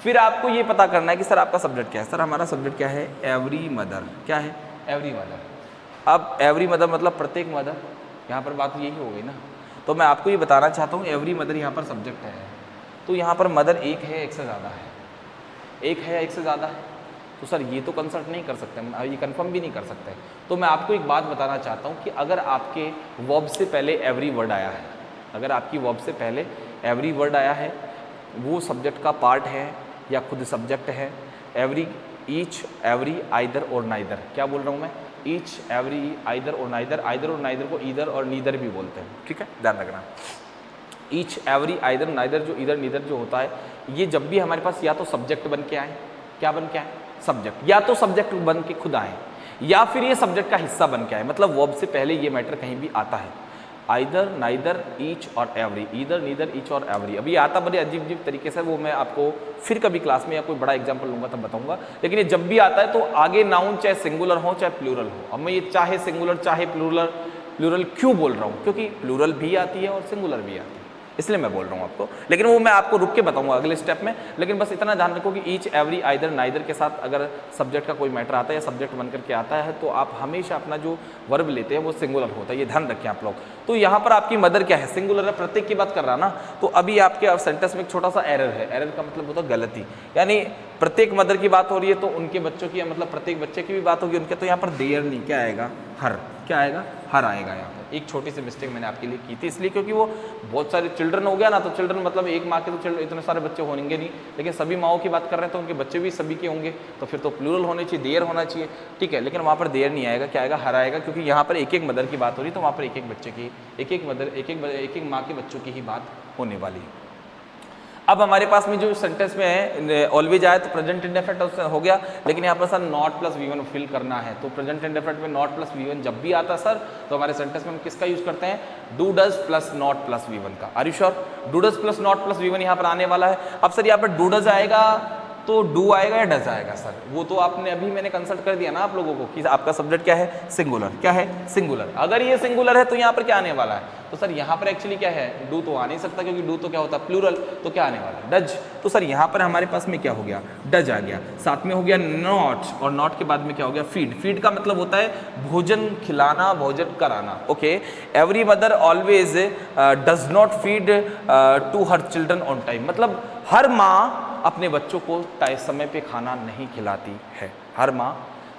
S1: फिर आपको ये पता करना है कि सर आपका सब्जेक्ट क्या है। सर हमारा सब्जेक्ट क्या है, एवरी मदर। क्या है, एवरी मदर। अब एवरी मदर मतलब प्रत्येक मदर, यहाँ पर बात यही हो गई ना। तो मैं आपको ये बताना चाहता हूँ एवरी मदर यहाँ पर सब्जेक्ट है, तो यहाँ पर मदर एक है, एक से ज़्यादा है, एक है, एक से ज़्यादा है, तो सर ये तो कंसल्ट नहीं कर सकते, ये कंफर्म भी नहीं कर सकते। तो मैं आपको एक बात बताना चाहता हूँ कि अगर आपके वर्ब से पहले एवरी वर्ड आया है, अगर आपकी वर्ब से पहले एवरी वर्ड आया है, वो सब्जेक्ट का पार्ट है या खुद सब्जेक्ट है। एवरी, ईच, एवरी, आइदर और नाइदर। क्या बोल रहा हूँ मैं, ईच, एवरी, आइदर और नाइदर। आइदर और नाइदर को ईदर और नीदर भी बोलते हैं, ठीक है, ध्यान रखना। ईच, एवरी, आइदर, नाइदर जो ईदर नीदर जो होता है, ये जब भी हमारे पास या तो सब्जेक्ट बन के आए, क्या बन के आए, सब्जेक्ट, या तो सब्जेक्ट बन के खुद आए या फिर ये सब्जेक्ट का हिस्सा बन के आए, मतलब वर्ब से पहले ये मैटर कहीं भी आता है। आइदर, नाइदर, ईच और एवरी, ईदर, नीदर, ईच और एवरी। अभी आता बड़े अजीब अजीब तरीके से, वो मैं आपको फिर कभी क्लास में या कोई बड़ा एग्जांपल लूंगा तब बताऊंगा। लेकिन ये जब भी आता है तो आगे नाउन चाहे सिंगुलर हो चाहे प्लूरल हो। अब मैं ये चाहे सिंगुलर चाहे प्लूरल क्यों बोल रहा हूँ, क्योंकि प्लूरल भी आती है और सिंगुलर भी आती है, इसलिए मैं बोल रहा हूँ आपको। लेकिन वो मैं आपको रुक के बताऊंगा अगले स्टेप में। लेकिन बस इतना ध्यान रखो कि ईच, एवरी, आइदर, नाइदर के साथ अगर सब्जेक्ट का कोई मैटर आता है या सब्जेक्ट बन करके आता है तो आप हमेशा अपना जो वर्ब लेते हैं वो सिंगुलर होता है, ये ध्यान रखें आप लोग। तो यहाँ पर आपकी मदर क्या है, सिंगुलर है, प्रत्येक की बात कर रहा ना। तो अभी आपके सेंटेंस में एक छोटा सा एरर है। एरर का मतलब होता है गलती, यानी प्रत्येक मदर की बात हो रही है तो उनके बच्चों की, मतलब प्रत्येक बच्चे की भी बात होगी उनके, तो यहाँ पर देयर नहीं, क्या आएगा, हर। क्या आएगा, हर आएगा। यहाँ पर एक छोटी सी मिस्टेक मैंने आपके लिए की थी, इसलिए क्योंकि वो बहुत सारे चिल्ड्रन हो गया ना, तो चिल्ड्रन मतलब एक माँ के तो इतने सारे बच्चे होंगे नहीं, लेकिन सभी माओं की बात कर रहे हैं तो उनके बच्चे भी सभी के होंगे, तो फिर तो प्लूरल होने चाहिए, देयर होना चाहिए, ठीक है। लेकिन वहाँ पर देयर नहीं आएगा, क्या आएगा, हर आएगा, क्योंकि यहाँ पर एक एक मदर की बात हो रही है तो वहाँ पर एक एक बच्चे की, एक एक मदर, एक एक माँ के बच्चों की ही बात होने वाली है। अब हमारे पास में जो सेंटेंस में है ऑलवेज आया तो प्रेजेंट इंडेफिनिट हो गया, लेकिन यहाँ पर sir not plus V one fill करना है। तो प्रेजेंट इंडेफिनिट में नॉट प्लस वी1 जब भी आता है सर, तो हमारे सेंटेंस में हम किसका यूज करते हैं, do does plus not plus वी1 का। Are you sure, do does plus not plus वी1 यहाँ पर आने वाला है। अब सर यहाँ पर डू डज आएगा तो डू आएगा या डज आएगा, सर वो तो आपने अभी मैंने कंसल्ट कर दिया ना आप लोगों को कि आपका सब्जेक्ट क्या है, सिंगुलर। क्या है, सिंगुलर। अगर ये सिंगुलर है तो यहाँ पर क्या आने वाला है, तो सर यहाँ पर एक्चुअली क्या है, डू तो आ नहीं सकता क्योंकि डू तो क्या होता है, प्लूरल, तो क्या आने वाला है, डज। तो सर यहाँ पर हमारे पास में क्या हो गया, डज आ गया, साथ में हो गया नॉट, और नॉट के बाद में क्या हो गया, फीड। फीड का मतलब होता है भोजन खिलाना, भोजन कराना। Okay, every mother always does not feed to her children on time, मतलब हर माँ अपने बच्चों को समय पे खाना नहीं खिलाती है। हर माँ,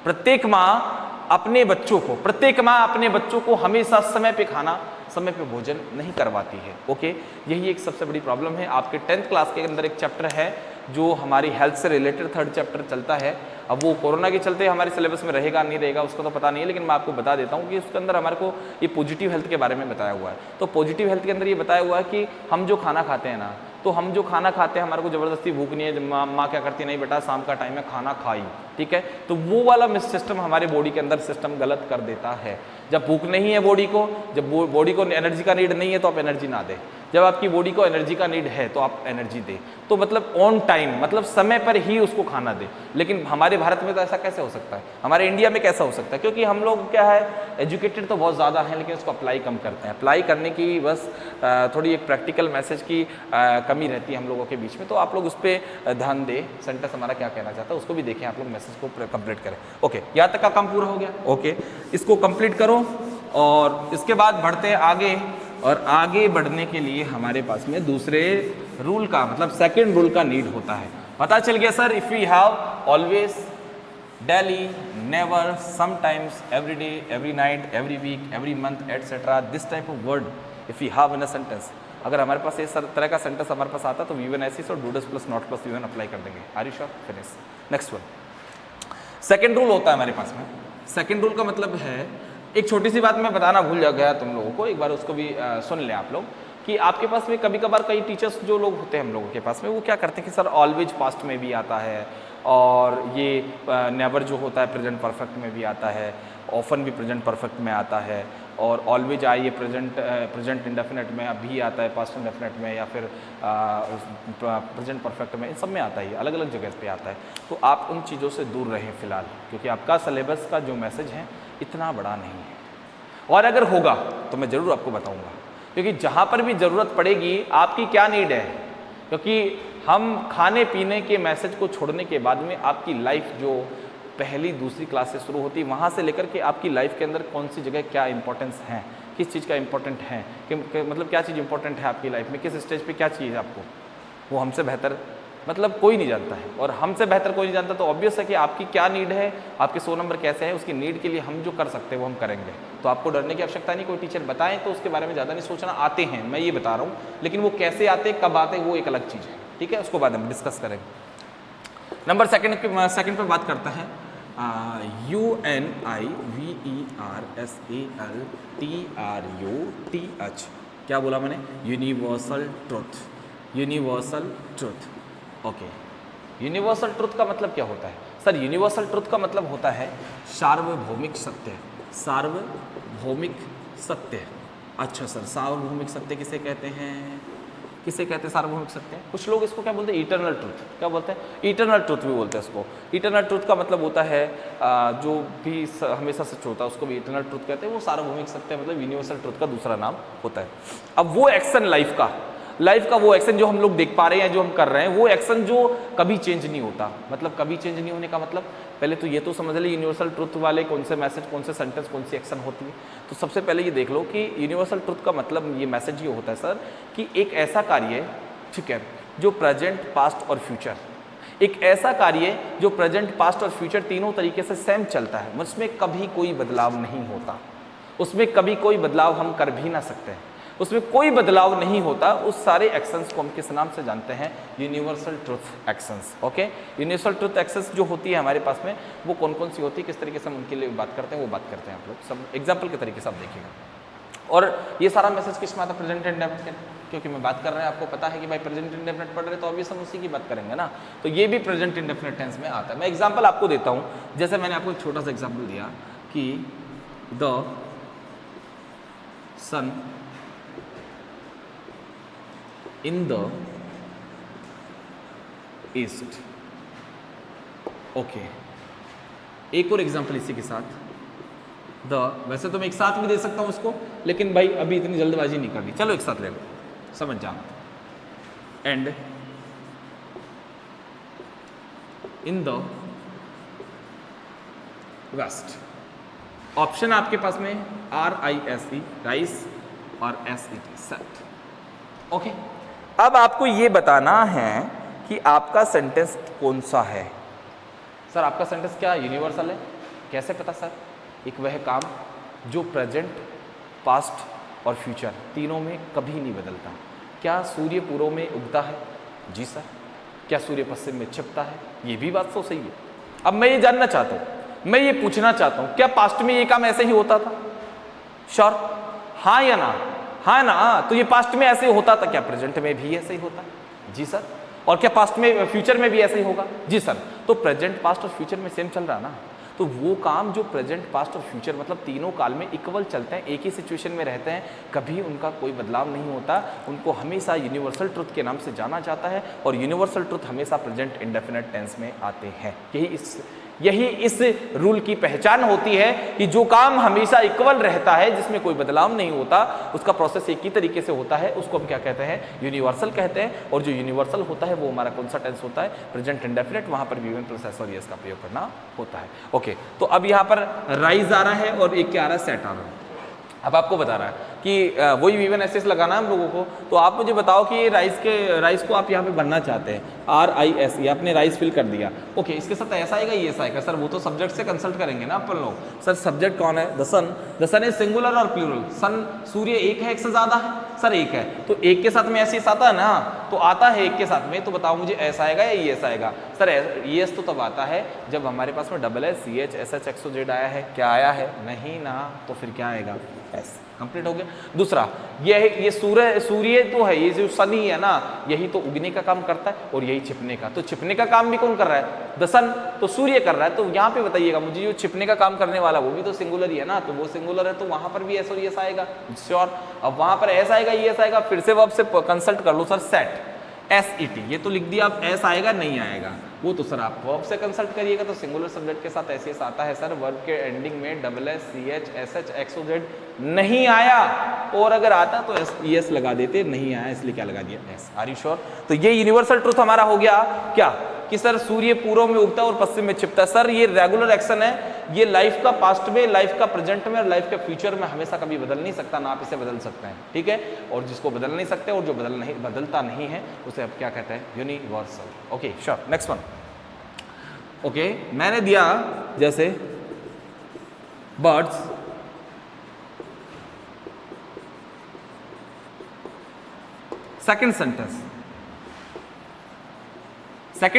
S1: प्रत्येक माँ अपने बच्चों को, प्रत्येक माँ अपने बच्चों को हमेशा समय पे खाना, समय पे भोजन नहीं करवाती है। ओके, यही एक सबसे बड़ी प्रॉब्लम है। आपके 10th क्लास के अंदर एक चैप्टर है जो हमारी हेल्थ से रिलेटेड थर्ड चैप्टर चलता है। अब वो कोरोना के चलते हमारे सिलेबस में रहेगा नहीं रहेगा उसका तो पता नहीं है, लेकिन मैं आपको बता देता हूँ कि उसके अंदर हमारे को ये पॉजिटिव हेल्थ के बारे में बताया हुआ है। तो पॉजिटिव हेल्थ के अंदर ये बताया हुआ है कि हम जो खाना खाते हैं ना, तो हम जो खाना खाते हैं हमारे को ज़बरदस्ती भूख नहीं है, माँ क्या करती है, नहीं बेटा शाम का टाइम है खाना खाई, ठीक है, तो वो वाला मिस सिस्टम हमारे बॉडी के अंदर सिस्टम गलत कर देता है। जब भूख नहीं है बॉडी को, जब बॉडी को एनर्जी का नीड नहीं है तो आप एनर्जी ना दें, जब आपकी बॉडी को एनर्जी का नीड है तो आप एनर्जी दें, तो मतलब ऑन टाइम, मतलब समय पर ही उसको खाना दें। लेकिन हमारे भारत में तो ऐसा कैसे हो सकता है, हमारे इंडिया में कैसा हो सकता है, क्योंकि हम लोग क्या है एजुकेटेड तो बहुत ज़्यादा हैं लेकिन उसको अप्लाई कम करते हैं। अप्लाई करने की बस थोड़ी एक प्रैक्टिकल मैसेज की कमी रहती है हम लोगों के बीच में, तो आप लोग उस पर ध्यान दें। सेंटेंस हमारा क्या कहना चाहता है उसको भी देखें, आप लोग मैसेज को कंप्लीट करें। ओके, यहाँ तक का काम पूरा हो गया। ओके, इसको कंप्लीट करो और इसके बाद बढ़ते हैं आगे। और आगे बढ़ने के लिए हमारे पास में दूसरे रूल का मतलब सेकंड रूल का नीड होता है। पता चल गया sir, if we have always, daily, never, sometimes, every day, every night, every week, every month etcetera, this type of word if we have in a sentence, अगर हमारे पास इस तरह का सेंटेंस हमारे पास आता तो वी1 ऐसी और डूडस प्लस नॉट प्लस वी1 अप्लाई कर देंगे। Are you sure? Finish. Next one, second rule होता है हमारे पास में। सेकंड रूल का मतलब है, एक छोटी सी बात मैं बताना भूल गया तुम लोगों को, एक बार उसको भी सुन लें आप लोग, कि आपके पास में कभी कभार कई टीचर्स जो लोग होते हैं हम लोगों के पास में, वो क्या करते हैं कि सर ऑलवेज पास्ट में भी आता है और ये नेवर जो होता है प्रेजेंट परफेक्ट में भी आता है, ऑफन भी प्रेजेंट परफेक्ट में आता है, और ऑलवेज आए ये प्रेजेंट इंडेफिनेट में अभी आता है, पास्ट इंडेफिनेट में, या फिर प्रेजेंट परफेक्ट में, इन सब में आता है, अलग अलग जगह पे आता है। तो आप उन चीज़ों से दूर रहें फिलहाल, क्योंकि आपका सिलेबस का जो मैसेज है इतना बड़ा नहीं है, और अगर होगा तो मैं ज़रूर आपको बताऊंगा, क्योंकि जहाँ पर भी ज़रूरत पड़ेगी आपकी क्या नीड है, क्योंकि हम खाने पीने के मैसेज को छोड़ने के बाद में आपकी लाइफ जो पहली दूसरी क्लास से शुरू होती है, वहाँ से लेकर के आपकी लाइफ के अंदर कौन सी जगह क्या इंपॉर्टेंस है, किस चीज़ का इंपॉर्टेंट है, कि मतलब क्या चीज़ इंपॉर्टेंट है आपकी लाइफ में, किस स्टेज पे क्या चाहिए आपको, वो हमसे बेहतर मतलब कोई नहीं जानता है, और हमसे बेहतर कोई नहीं जानता। तो ऑब्वियस है कि आपकी क्या नीड है, आपके 100 नंबर कैसे हैं, उसकी नीड के लिए हम जो कर सकते हैं वो हम करेंगे। तो आपको डरने की आवश्यकता नहीं, कोई टीचर बताएं तो उसके बारे में ज़्यादा नहीं सोचना, आते हैं, मैं ये बता रहा हूँ, लेकिन वो कैसे आते कब आते वो एक अलग चीज़ है, ठीक है, उसको बाद में डिस्कस करेंगे। नंबर सेकंड पे बात करता है UNIVERSALTRUTH, क्या बोला मैंने, universal truth. Universal truth, okay, universal truth का मतलब क्या होता है सर? यूनिवर्सल ट्रुथ का मतलब होता है सार्वभौमिक सत्य। सार्वभौमिक सत्य, अच्छा सर, सार्वभौमिक सत्य किसे कहते हैं, किसे कहते हैं सार्वभौमिक सत्य? कुछ लोग इसको क्या बोलते हैं, इटरनल ट्रुथ, क्या बोलते हैं, इटरनल ट्रुथ भी बोलते हैं इसको। इटरनल ट्रुथ का मतलब होता है जो भी हमेशा सच होता है उसको भी इटरनल ट्रुथ कहते हैं। वो सार्वभौमिक सत्य मतलब यूनिवर्सल ट्रुथ का दूसरा नाम होता है। अब वो एक्शन लाइफ का वो एक्शन जो हम लोग देख पा रहे हैं, जो हम कर रहे हैं, वो एक्शन जो कभी चेंज नहीं होता। मतलब कभी चेंज नहीं होने का मतलब पहले तो ये तो समझ ले यूनिवर्सल ट्रुथ वाले कौन से मैसेज, कौन से सेंटेंस, कौन सी एक्शन होती है। तो सबसे पहले ये देख लो कि यूनिवर्सल ट्रुथ का मतलब ये मैसेज ये होता है सर कि एक ऐसा कार्य, ठीक है, जो प्रेजेंट, पास्ट और फ्यूचर, एक ऐसा कार्य जो प्रेजेंट, पास्ट और फ्यूचर तीनों तरीके से सेम चलता है, उसमें कभी कोई बदलाव नहीं होता, उसमें कभी कोई बदलाव हम कर भी ना सकते हैं, उसमें कोई बदलाव नहीं होता। उस सारे एक्शंस को हम किस नाम से जानते हैं, universal truth actions. Okay, universal truth actions जो होती है हमारे पास में वो कौन कौन सी होती है, किस तरीके से हम उनके लिए बात करते हैं, वो बात करते हैं आप लोग सब एग्जाम्पल के तरीके से आप देखिएगा। और ये सारा मैसेज किस में आता है, प्रेजेंट इंडेफिनिट, क्योंकि मैं बात कर रहे हैं, आपको पता है कि भाई प्रेजेंट इंडेफिनिट पढ़ रहे तो ऑब्वियस हम उसी की बात करेंगे ना, तो ये भी प्रेजेंट इंडेफिनिट टेंस में आता है। मैं एग्जाम्पल आपको देता हूँ, जैसे मैंने आपको एक छोटा सा एग्जाम्पल दिया कि the sun in the east, okay. एक और एग्जांपल इसी के साथ, वैसे तो मैं एक साथ भी दे सकता हूं उसको, लेकिन भाई अभी इतनी जल्दबाजी नहीं करनी, चलो एक साथ ले लो, समझ जाना। And in the west, option आपके पास में RISE, राइस, और SET, सेट। ओके, अब आपको ये बताना है कि आपका सेंटेंस कौन सा है। सर आपका सेंटेंस क्या यूनिवर्सल है, कैसे पता सर? एक वह काम जो प्रेजेंट, पास्ट और फ्यूचर तीनों में कभी नहीं बदलता। क्या सूर्य पूर्व में उगता है? जी सर। क्या सूर्य पश्चिम में छिपता है? ये भी बात तो सही है। अब मैं ये जानना चाहता हूँ, मैं ये पूछना चाहता हूँ, क्या पास्ट में ये काम ऐसे ही होता था? श्योर, हाँ या ना? हाँ ना? तो ये पास्ट में ऐसे ही होता था, क्या प्रेजेंट में भी ऐसे ही होता है? जी सर। और क्या पास्ट में फ्यूचर में भी ऐसे ही होगा? जी सर। तो प्रेजेंट पास्ट और फ्यूचर में सेम चल रहा है ना, तो वो काम जो प्रेजेंट पास्ट और फ्यूचर मतलब तीनों काल में इक्वल चलते हैं, एक ही सिचुएशन में रहते हैं, कभी उनका कोई बदलाव नहीं होता, उनको हमेशा यूनिवर्सल ट्रुथ के नाम से जाना जाता है और यूनिवर्सल ट्रुथ हमेशा प्रेजेंट इंडेफिनिट टेंस में आते हैं। यही इस रूल की पहचान होती है कि जो काम हमेशा इक्वल रहता है, जिसमें कोई बदलाव नहीं होता, उसका प्रोसेस एक ही तरीके से होता है, उसको हम क्या कहते हैं? यूनिवर्सल कहते हैं। और जो यूनिवर्सल होता है वो हमारा कौन सा टेंस होता है? Present indefinite. वहां पर वी1 प्लस एस और एस का प्रयोग करना होता है। ओके, तो अब यहाँ पर राइज आ रहा है और एक क्या आ रहा है? सेट आ रहा है। अब आपको बता रहा है कि वही वी1 एस लगाना है हम लोगों को। तो आप मुझे बताओ कि राइस को आप यहाँ पे बनना चाहते हैं, RIS, ये आपने राइस फिल कर दिया। ओके, इसके साथ ऐसा आएगा, ये ऐसा आएगा। सर वो तो सब्जेक्ट से कंसल्ट करेंगे ना अपन लोग। सर सब्जेक्ट कौन है? द सन इज सिंगुलर और प्लूरल? सन, सूर्य एक है, एक से ज्यादा है? सर एक है, तो एक के साथ में ऐसे आता है ना, तो आता है एक के साथ में, तो बताओ मुझे ऐसा आएगा या ये ऐसा आएगा? सर ये तो तब आता है जब हमारे पास में SS, CH, SH, XOZ आया है। क्या आया है? नहीं ना, तो फिर क्या आएगा? एस। कंप्लीट हो गया। दूसरा, ये सूर्य तो है, ये जो सन ही है ना, यही तो उगने का काम करता है और यही छिपने का। तो छिपने का काम भी कौन कर रहा है? द सन, तो सूर्य कर रहा है। तो यहाँ पे बताइएगा मुझे, जो छिपने का काम करने वाला वो भी तो सिंगुलर ही है ना, तो वो सिंगुलर है, तो वहां पर भी ऐसा और ये आएगा। श्योर। अब वहां पर ऐसा आएगा, ये ऐसा आएगा, फिर से वर्ब से कंसल्ट कर लो। सर सेट, SET, ये तो लिख दिया, आप एस आएगा नहीं आएगा, वो तो सर आप वर्ब से कंसल्ट करिएगा। तो सिंगुलर सब्जेक्ट के साथ ऐसे आता है सर, वर्ब के एंडिंग में SS, CH, SH, XOZ नहीं आया, और अगर आता तो ES लगा देते, नहीं आया इसलिए क्या लगा दिया? एस। Are you sure? तो ये यूनिवर्सल ट्रुथ हमारा हो गया क्या, कि सर सूर्य पूर्व में उगता है और पश्चिम में छिपता है। सर ये रेगुलर एक्शन है, ये लाइफ का पास्ट में, लाइफ का प्रेजेंट में और लाइफ के फ्यूचर में हमेशा कभी बदल नहीं सकता, ना आप इसे बदल सकते हैं, ठीक है। और जिसको बदल नहीं सकते और जो बदलता नहीं है उसे आप क्या कहते हैं? Universal. Okay sure, next one. Okay, मैंने दिया जैसे birds, second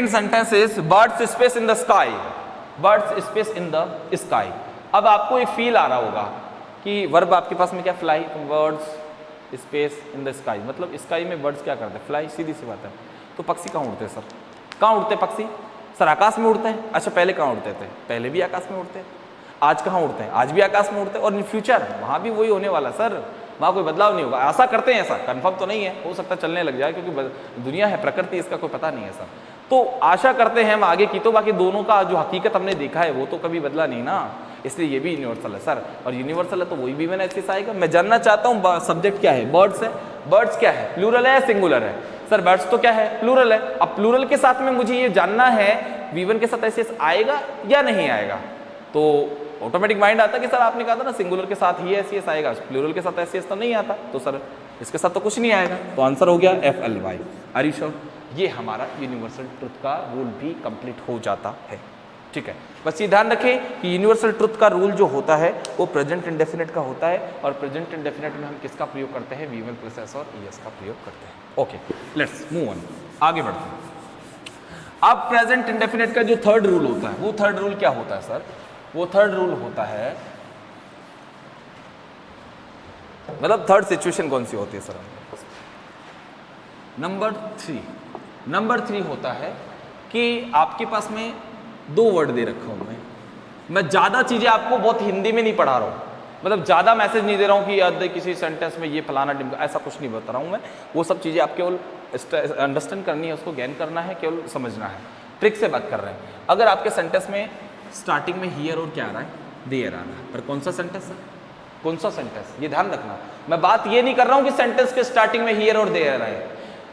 S1: sentence is birds space in the sky, birds space in the sky. अब आपको एक फील आ रहा होगा कि वर्ब आपके पास में क्या, fly, birds space in the sky, मतलब स्काई में बर्ड्स क्या करते हैं? फ्लाई, सीधी सी बात है। तो पक्षी कहाँ उड़ते हैं सर? कहाँ उड़ते हैं पक्षी? सर आकाश में उड़ते हैं। अच्छा, पहले कहाँ उड़ते थे? पहले भी आकाश में उड़ते हैं। आज कहाँ उड़ते हैं? आज भी आकाश में उड़ते हैं। और इन फ्यूचर वहाँ भी वही होने वाला सर, वहाँ कोई बदलाव नहीं होगा। आशा करते हैं, ऐसा कंफर्म तो नहीं है, हो सकता है चलने लग जाए, क्योंकि दुनिया है, प्रकृति, इसका कोई पता नहीं है सर। तो आशा करते हैं हम आगे की, तो बाकी दोनों का जो हकीकत हमने देखा है वो तो कभी बदला नहीं ना, इसलिए ये भी यूनिवर्सल है सर। और यूनिवर्सल है तो वही भी मैंने ऐसे आएगा। मैं जानना चाहता हूँ सब्जेक्ट क्या है? बर्ड्स है। बर्ड्स क्या है? प्लूरल है या सिंगुलर है? सर बर्ड्स तो क्या है? प्लूरल है। अब प्लूरल के साथ में मुझे ये जानना है V1 के साथ ऐसे आएगा या नहीं आएगा। तो ऑटोमेटिक माइंड आता है कि सर आपने कहा था ना सिंगुलर के साथ ही ऐसे आएगा, प्लूरल के साथ ऐसे तो नहीं आता, तो सर इसके साथ तो कुछ नहीं आएगा। तो आंसर हो गया FLY। Are you sure? ये हमारा यूनिवर्सल ट्रुथ का रूल भी कंप्लीट हो जाता है, ठीक है। बस ये ध्यान रखें कि यूनिवर्सल ट्रुथ का रूल जो होता है वो प्रेजेंट इंडेफिनिट का होता है, और प्रेजेंट इंडेफिनिट में हम किसका प्रयोग करते हैं? V1 प्लस एस और ES का प्रयोग करते हैं। ओके, लेट्स मूव ऑन, आगे बढ़ते हैं। अब प्रेजेंट इंडेफिनिट का जो थर्ड रूल होता है, वो थर्ड रूल क्या होता है सर? वो थर्ड रूल होता है, मतलब थर्ड सिचुएशन कौन सी होती है सर? नंबर थ्री होता है कि आपके पास में दो वर्ड दे रखा हूं मैं ज़्यादा चीज़ें आपको बहुत हिंदी में नहीं पढ़ा रहा हूँ, मतलब ज़्यादा मैसेज नहीं दे रहा हूँ कि याद किसी सेंटेंस में ये फलाना डिमका, ऐसा कुछ नहीं बता रहा हूँ मैं। वो सब चीज़ें आप केवल अंडरस्टैंड करनी है, उसको गेन करना है, केवल समझना है, ट्रिक से बात कर रहे हैं। अगर आपके सेंटेंस में स्टार्टिंग में हियर और क्या आ रहा है? देयर आ रहा है, पर कौन सा सेंटेंस है? कौन सा सेंटेंस? ये ध्यान रखना। मैं बात ये नहीं कर रहा हूँ कि सेंटेंस के स्टार्टिंग में हियर और देयर आए,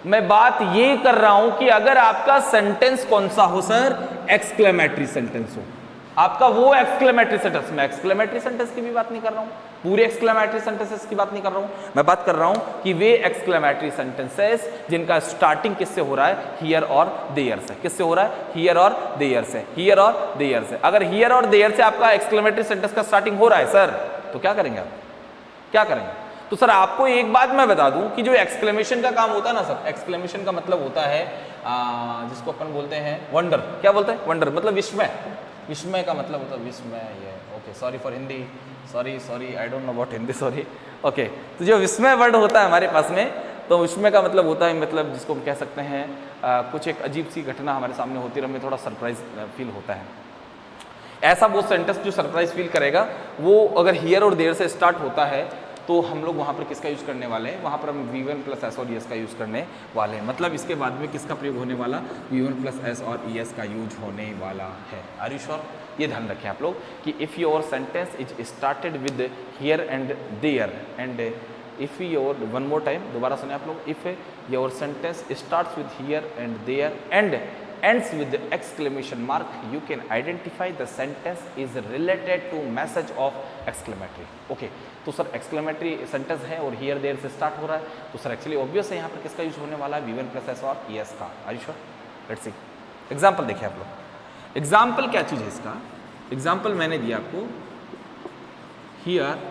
S1: मैं बात ये कर रहा हूं कि अगर आपका सेंटेंस कौन सा हो सर? एक्सक्लेमेटरी सेंटेंस हो आपका, वो एक्सक्लेमेटरी सेंटेंस। मैं एक्सक्लेमेटरी सेंटेंस की भी बात नहीं कर रहा हूं, पूरे एक्सक्लेमेटरी सेंटेंसेस की बात नहीं कर रहा हूं। मैं बात कर रहा हूं कि वे एक्सक्लेमेटरी सेंटेंसेस जिनका स्टार्टिंग किससे हो रहा है? हियर और देयर से। किससे हो रहा है? हियर और देयर से। हियर और देयर से। अगर हियर और देयर से आपका एक्सक्लेमेटरी सेंटेंस का स्टार्टिंग हो रहा है सर, तो क्या करेंगे आप? क्या करेंगे? तो सर आपको एक बात मैं बता दूं कि जो एक्सक्लेमेशन का काम होता है ना सर, एक्सक्लेमेशन का मतलब होता है जिसको अपन बोलते हैं वंडर। क्या बोलते हैं? वंडर मतलब विस्मय। विस्मय का मतलब होता है विस्मय। ये okay, sorry for Hindi, sorry I don't know about Hindi, sorry. Okay, तो जो विस्मय वर्ड होता है हमारे पास में, तो विस्मय का मतलब होता है, मतलब जिसको हम कह सकते हैं कुछ एक अजीब सी घटना हमारे सामने होती है, हमें थोड़ा सरप्राइज फील होता है। ऐसा वो सेंटेंस जो सरप्राइज फील करेगा, वो अगर हियर और देयर से स्टार्ट होता है तो हम लोग वहाँ पर किसका यूज़ करने वाले हैं? वहाँ पर हम V1 प्लस एस और ES का यूज़ करने वाले हैं। मतलब इसके बाद में किसका प्रयोग होने वाला? V1 प्लस एस और ES का यूज होने वाला है। Are you sure? ये ध्यान रखें आप लोग कि if your sentence is started with here and there and if your, one more time दोबारा सुने आप लोग, if your sentence starts with here and there and ends with the exclamation mark, you can identify the sentence is related to message of exclamatory. Okay, तो sir exclamatory sentence है और here there से start हो रहा है, तो sir actually obvious है यहाँ पर किसका यूज होने वाला है? V1 प्लस एस और ES का। Are you sure? Let's see example देखिए आप लोग। एग्जाम्पल क्या चीज़ है इसका? एग्जाम्पल मैंने दिया आपको हियर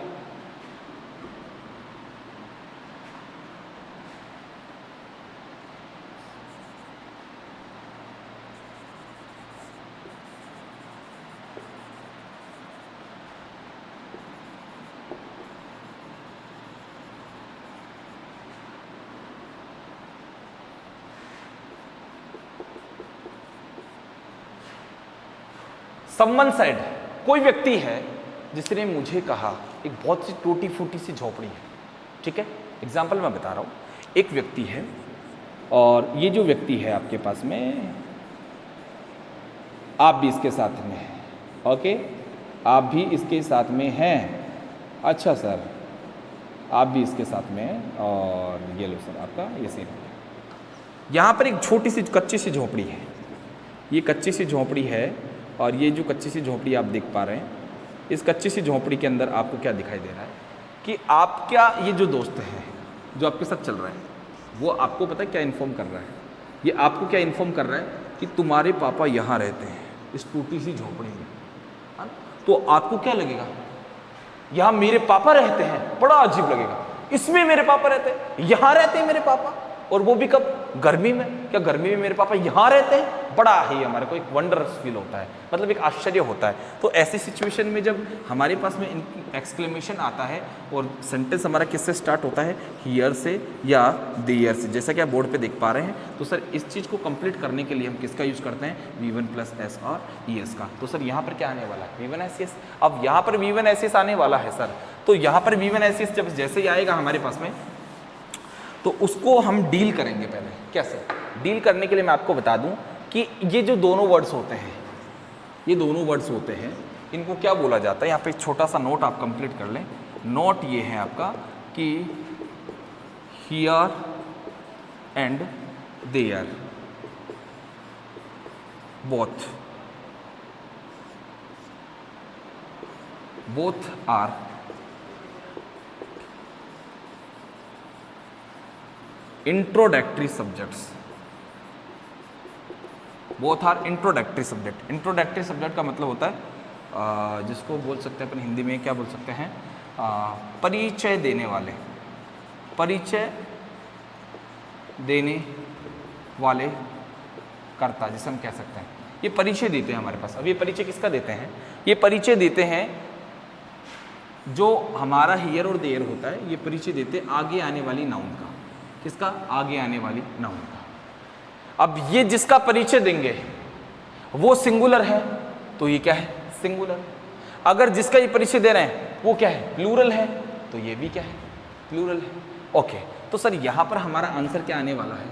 S1: समवन साइड, कोई व्यक्ति है जिसने मुझे कहा एक बहुत सी टूटी फूटी सी झोपड़ी है। ठीक है, एग्जाम्पल मैं बता रहा हूँ। एक व्यक्ति है और ये जो व्यक्ति है आपके पास में, आप भी इसके साथ में हैं। ओके, आप भी इसके साथ में हैं। अच्छा सर, आप भी इसके साथ में हैं और ये लो सर आपका ये सीन। यहाँ पर एक छोटी सी कच्ची सी झोपड़ी है। ये कच्ची सी झोपड़ी है और ये जो कच्ची सी झोपड़ी आप देख पा रहे हैं, इस कच्ची सी झोपड़ी के अंदर आपको क्या दिखाई दे रहा है कि आपका ये जो दोस्त है जो आपके साथ चल रहा है, वो आपको पता है क्या इन्फॉर्म कर रहा है? ये आपको क्या इन्फॉर्म कर रहा है कि तुम्हारे पापा यहाँ रहते हैं इस टूटी सी झोपड़ी में। हाँ? तो आपको क्या लगेगा? यहाँ मेरे पापा रहते हैं, बड़ा अजीब लगेगा। इसमें मेरे पापा रहते हैं, यहाँ रहते हैं मेरे पापा, और वो भी कब? गर्मी में। क्या गर्मी में मेरे पापा यहाँ रहते हैं? बड़ा ही हमारे को एक वंडरस फील होता है, मतलब एक आश्चर्य होता है। तो ऐसी सिचुएशन में जब हमारे पास में एक्सक्लेमेशन आता है और सेंटेंस हमारा किससे स्टार्ट होता है? हियर से या देयर से, जैसा कि आप बोर्ड पे देख पा रहे हैं। तो सर इस चीज़ को कंप्लीट करने के लिए हम किसका यूज़ करते हैं? V1 प्लस एस और ES का। तो सर यहाँ पर क्या आने वाला है? V1 SES। अब यहाँ पर V1 SES आने वाला है सर, तो यहाँ पर V1 SES जब जैसे ही आएगा हमारे पास में, तो उसको हम डील करेंगे। पहले कैसे डील करने के लिए मैं आपको बता दूं कि ये जो दोनों वर्ड्स होते हैं, ये दोनों वर्ड्स होते हैं, इनको क्या बोला जाता है? यहाँ पे एक छोटा सा नोट आप कंप्लीट कर लें। नोट ये है आपका कि here and there both are introductory subjects. Both are introductory subject. Introductory subject का मतलब होता है जिसको बोल सकते हैं अपन हिंदी में क्या बोल सकते हैं? परिचय देने वाले, परिचय देने वाले कर्ता, जिसे हम कह सकते हैं। ये परिचय देते हैं हमारे पास। अब ये परिचय किसका देते हैं? ये परिचय देते हैं जो हमारा हियर और देयर होता है, ये परिचय देते हैं आगे आने वाली नाउन का। किसका? आगे आने वाली नाउन का। अब ये जिसका परिचय देंगे वो सिंगुलर है, तो ये क्या है? सिंगुलर। अगर जिसका ये परिचय दे रहे हैं वो क्या है? प्लूरल है, तो ये भी क्या है? प्लूरल है। ओके, तो सर यहाँ पर हमारा आंसर क्या आने वाला है?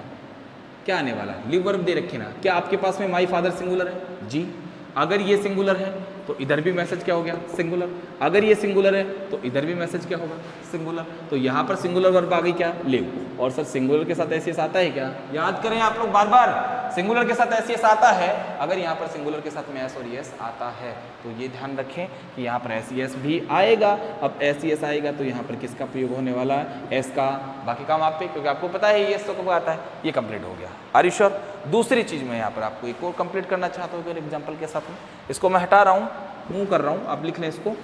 S1: क्या आने वाला है? लिव वर्ब दे रखे ना। क्या आपके पास में माई फादर सिंगुलर है? जी। अगर ये सिंगुलर है तो इधर भी मैसेज क्या हो गया? सिंगुलर। अगर ये सिंगुलर है तो इधर भी मैसेज क्या होगा? सिंगुलर। तो यहाँ पर सिंगुलर वर्ब आ गई क्या? लिव। और सर सिंगुलर के साथ एस आता है क्या? याद करें आप लोग बार बार, सिंगुलर के साथ एस आता है। अगर यहाँ पर सिंगुलर के साथ में एस और एस आता है तो ये ध्यान रखें कि यहाँ पर एस भी आएगा। अब एस आएगा तो यहाँ पर किसका प्रयोग होने वाला है? एस का। बाकी काम आप पे, क्योंकि आपको पता है ये तो कब आता है। ये कंप्लीट हो गया। Are you sure? दूसरी चीज़ मैं यहाँ पर आपको एक और कंप्लीट करना चाहता हूँ एग्जाम्पल के साथ में। इसको मैं हटा रहा हूँ, मूव कर रहा हूँ, आप लिख लें इसको।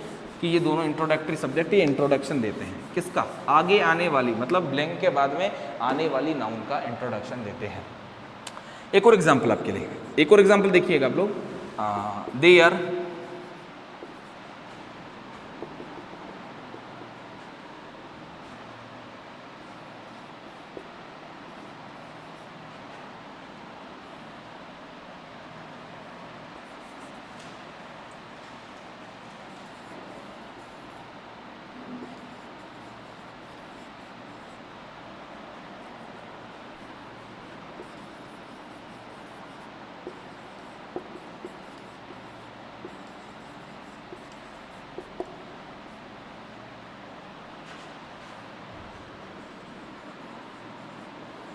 S1: कि ये दोनों इंट्रोडक्टरी सब्जेक्ट ये इंट्रोडक्शन देते हैं किसका, आगे आने वाली, मतलब ब्लैंक के बाद में आने वाली नाउन का इंट्रोडक्शन देते हैं। एक और एग्जाम्पल आपके लिए, एक और एग्जाम्पल देखिएगा आप लोग, दे आर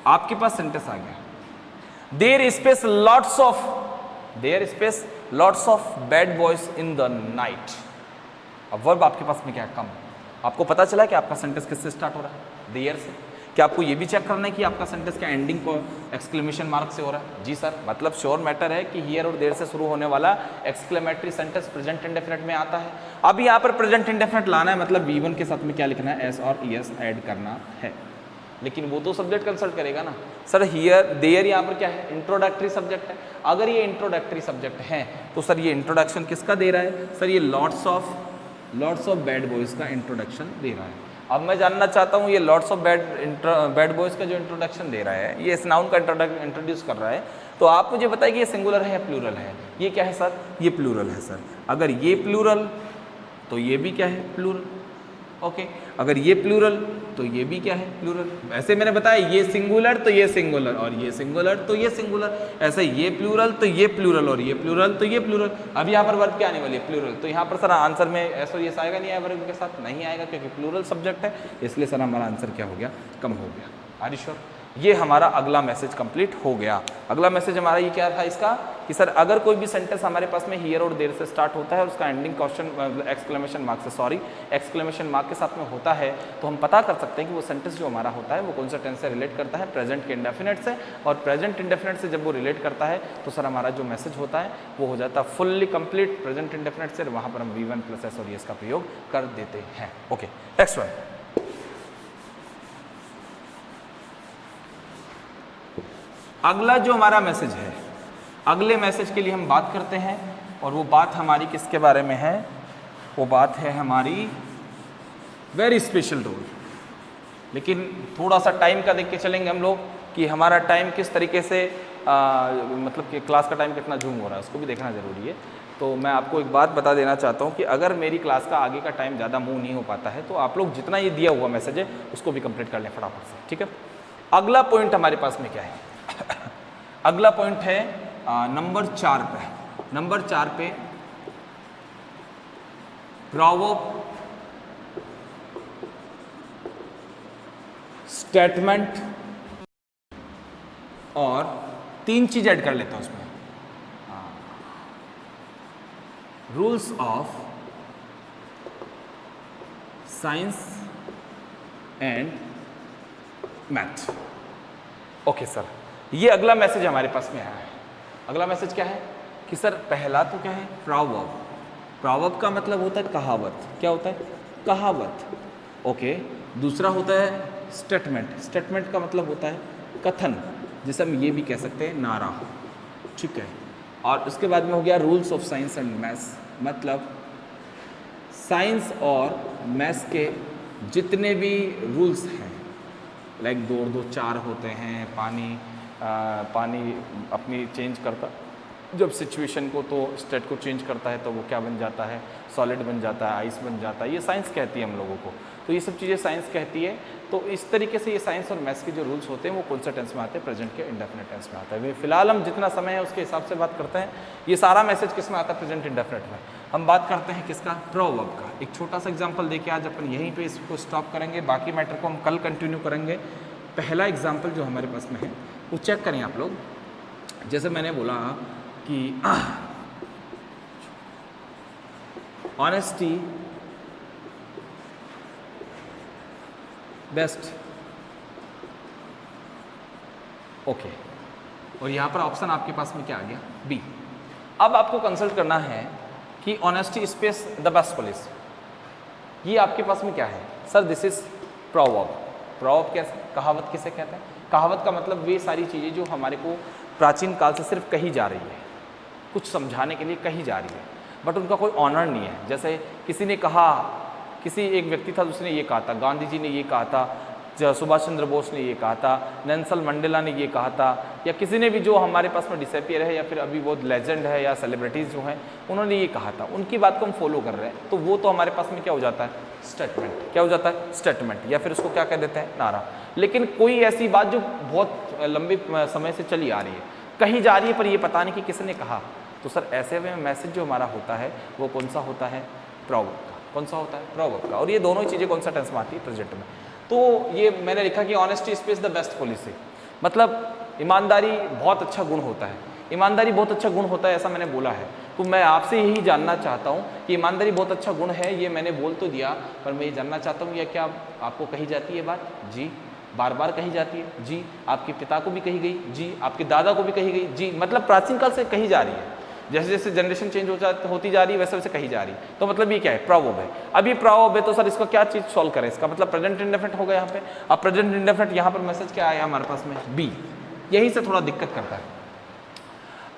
S1: आपके पास सेंटेंस आ गया, there space lots of bad boys in the night. अब वर्ब आपके पास में क्या है, कम। आपको पता चला कि आपका सेंटेंस किससे स्टार्ट हो रहा है, देयर से। क्या आपको ये भी चेक करना है कि आपका सेंटेंस का एंडिंग को एक्सक्लेमेशन मार्क से हो रहा है? जी सर, मतलब श्योर मैटर है कि हियर और देयर से शुरू होने वाला एक्सक्लेमेटरी सेंटेंस प्रेजेंट इंडेफिनिट में आता है। अब यहाँ पर प्रेजेंट इंडेफिनिट लाना है, मतलब V1 के साथ में क्या लिखना है, एस और ES ऐड करना है। लेकिन वो तो सब्जेक्ट कंसल्ट करेगा ना। सर हियर देयर यहाँ पर क्या है, इंट्रोडक्टरी सब्जेक्ट है। अगर ये इंट्रोडक्टरी सब्जेक्ट है तो सर ये इंट्रोडक्शन किसका दे रहा है, सर ये लॉट्स ऑफ बैड बॉयज का इंट्रोडक्शन दे रहा है। अब मैं जानना चाहता हूँ ये लॉट्स ऑफ बैड बॉयज का जो इंट्रोडक्शन दे रहा है, ये इस नाउन का इंट्रोड्यूस कर रहा है, तो आप मुझे बताइए ये सिंगुलर है या प्लूरल है? ये क्या है सर, ये प्लूरल है सर। अगर ये प्लूरल तो ये भी क्या है, प्लूरल। ओके, अगर ये प्लूरल तो ये भी क्या है, प्लूरल। ऐसे मैंने बताया ये सिंगुलर तो ये सिंगुलर, और ये सिंगुलर तो ये सिंगुलर। ऐसे ये प्लूरल तो ये प्लूरल, और ये प्लूरल तो ये प्लूरल। अब यहाँ पर वर्ब क्या आने वाली है, प्लूरल। तो यहाँ पर सर आंसर में एस और यस आएगा, नहीं आएगा वर्ब के साथ? नहीं आएगा, क्योंकि प्लूरल सब्जेक्ट है, इसलिए सर हमारा आंसर क्या हो गया, कम हो गया। Are you sure? ये हमारा अगला मैसेज कंप्लीट हो गया। अगला मैसेज हमारा ये क्या था इसका, कि सर अगर कोई भी सेंटेंस हमारे पास में हियर और देयर से स्टार्ट होता है और उसका एंडिंग क्वेश्चन एक्सक्लेमेशन मार्क के साथ में होता है, तो हम पता कर सकते हैं कि वो सेंटेंस जो हमारा होता है वो कौन सा टेंस से रिलेट करता है, प्रेजेंट के इंडेफिनिट से। और प्रेजेंट इंडेफिनिट से जब वो रिलेट करता है तो सर हमारा जो मैसेज होता है वो हो जाता है फुल्ली कंप्लीट प्रेजेंट इंडेफिनिट से। वहाँ पर हम V1 + S और ES का प्रयोग कर देते हैं। Okay, next one. अगला जो हमारा मैसेज है, अगले मैसेज के लिए हम बात करते हैं, और वो बात हमारी किसके बारे में है, वो बात है हमारी वेरी स्पेशल रोल। लेकिन थोड़ा सा टाइम का देख के चलेंगे हम लोग कि हमारा टाइम किस तरीके से मतलब कि क्लास का टाइम कितना जूम हो रहा है, उसको भी देखना ज़रूरी है। तो मैं आपको एक बात बता देना चाहता हूँ कि अगर मेरी क्लास का आगे का टाइम ज़्यादा मूव नहीं हो पाता है तो आप लोग जितना ये दिया हुआ मैसेज है उसको भी कंप्लीट कर लें फटाफट से, ठीक है। अगला पॉइंट हमारे पास में क्या है, अगला पॉइंट है नंबर 4 पे। नंबर 4 पे प्रॉवर्ब, स्टेटमेंट और 3 चीज ऐड कर लेता हूं उसमें, rules of science and math. Okay sir, ये अगला मैसेज हमारे पास में आया है। अगला मैसेज क्या है कि सर पहला तो क्या है, प्रॉवर्ब। प्रॉवर्ब का मतलब होता है कहावत। क्या होता है, कहावत। ओके, दूसरा होता है स्टेटमेंट। स्टेटमेंट का मतलब होता है कथन, जिसे हम ये भी कह सकते हैं नारा, ठीक है। और उसके बाद में हो गया rules of science and maths, मतलब साइंस और मैथ्स के जितने भी रूल्स हैं, लाइक 2 और 2 4 होते हैं, पानी अपनी चेंज करता जब सिचुएशन को, तो स्टेट को चेंज करता है तो वो क्या बन जाता है, सॉलिड बन जाता है, आइस बन जाता है। ये साइंस कहती है हम लोगों को, तो ये सब चीज़ें साइंस कहती है। तो इस तरीके से ये साइंस और मैथ्स के जो रूल्स होते हैं वो कौन सा टेंस में आते हैं, प्रेजेंट के इंडेफिनिट टेंस में आता है। फिलहाल हम जितना समय है उसके हिसाब से बात करते हैं। ये सारा मैसेज किस में आता है, प्रेजेंट इंडेफिनिट में। हम बात करते हैं किसका, प्रॉवर्ब का। एक छोटा सा एग्जाम्पल देखिए, आज अपन यहीं पर इसको स्टॉप करेंगे, बाकी मैटर को हम कल कंटिन्यू करेंगे। पहला एग्जाम्पल जो हमारे पास में है वो चेक करें आप लोग। जैसे मैंने बोला कि ऑनेस्टी बेस्ट। ओके, और यहां पर ऑप्शन आपके पास में क्या आ गया, बी। अब आपको कंसल्ट करना है कि honesty space the best police. ये आपके पास में क्या है sir? This is proverb. Proverb कैसे, कहावत किसे कहते हैं? कहावत का मतलब वे सारी चीज़ें जो हमारे को प्राचीन काल से सिर्फ कही जा रही है, कुछ समझाने के लिए कही जा रही है, बट उनका कोई ऑनर नहीं है। जैसे किसी ने कहा, किसी एक व्यक्ति था उसने ये कहा था, गांधी जी ने ये कहा था, सुभाष चंद्र बोस ने ये कहा था, नेल्सन मंडेला ने ये कहा था, या किसी ने भी जो हमारे पास में डिसअपियर है या फिर अभी बहुत लेजेंड है या सेलिब्रिटीज़ जो हैं उन्होंने ये कहा था, उनकी बात को हम फॉलो कर रहे हैं, तो वो तो हमारे पास में क्या हो जाता है? स्टेटमेंट। क्या हो जाता है? स्टेटमेंट, या फिर उसको क्या कह देते हैं? नारा। लेकिन कोई ऐसी बात जो बहुत लंबे समय से चली आ रही है, कही जा रही है, पर ये पता नहीं कि किसने कहा, तो सर ऐसे में मैसेज जो हमारा होता है वो कौन सा होता है? प्रोवर्ब का। कौन सा होता है? प्रोवर्ब का। और ये दोनों ही चीज़ें कौन सा टेंस में आती है? प्रेजेंट में। तो ये मैंने लिखा कि honesty is the best policy, मतलब ईमानदारी बहुत अच्छा गुण होता है। ईमानदारी बहुत अच्छा गुण होता है ऐसा मैंने बोला है, तो मैं आपसे यही जानना चाहता हूँ कि ईमानदारी बहुत अच्छा गुण है, ये मैंने बोल तो दिया, पर मैं ये जानना चाहता हूँ, या क्या आपको कही जाती है बात? जी। बार बार कही जाती है? जी। आपके पिता को भी कही गई? जी। आपके दादा को भी कही गई? जी। मतलब प्राचीन काल से कही जा रही है, जैसे जैसे जनरेशन चेंज होती जा रही है वैसे वैसे कही जा रही है। तो मतलब ये क्या है? प्रोवर्ब है। अब ये प्रोवर्ब है तो सर इसको क्या चीज़ सॉल्व करें? इसका मतलब प्रेजेंट इंडेफिनिट होगा यहाँ पे। अब प्रेजेंट इंडेफिनिट यहाँ पर मैसेज क्या आया हमारे पास में? बी। यहीं से थोड़ा दिक्कत करता है।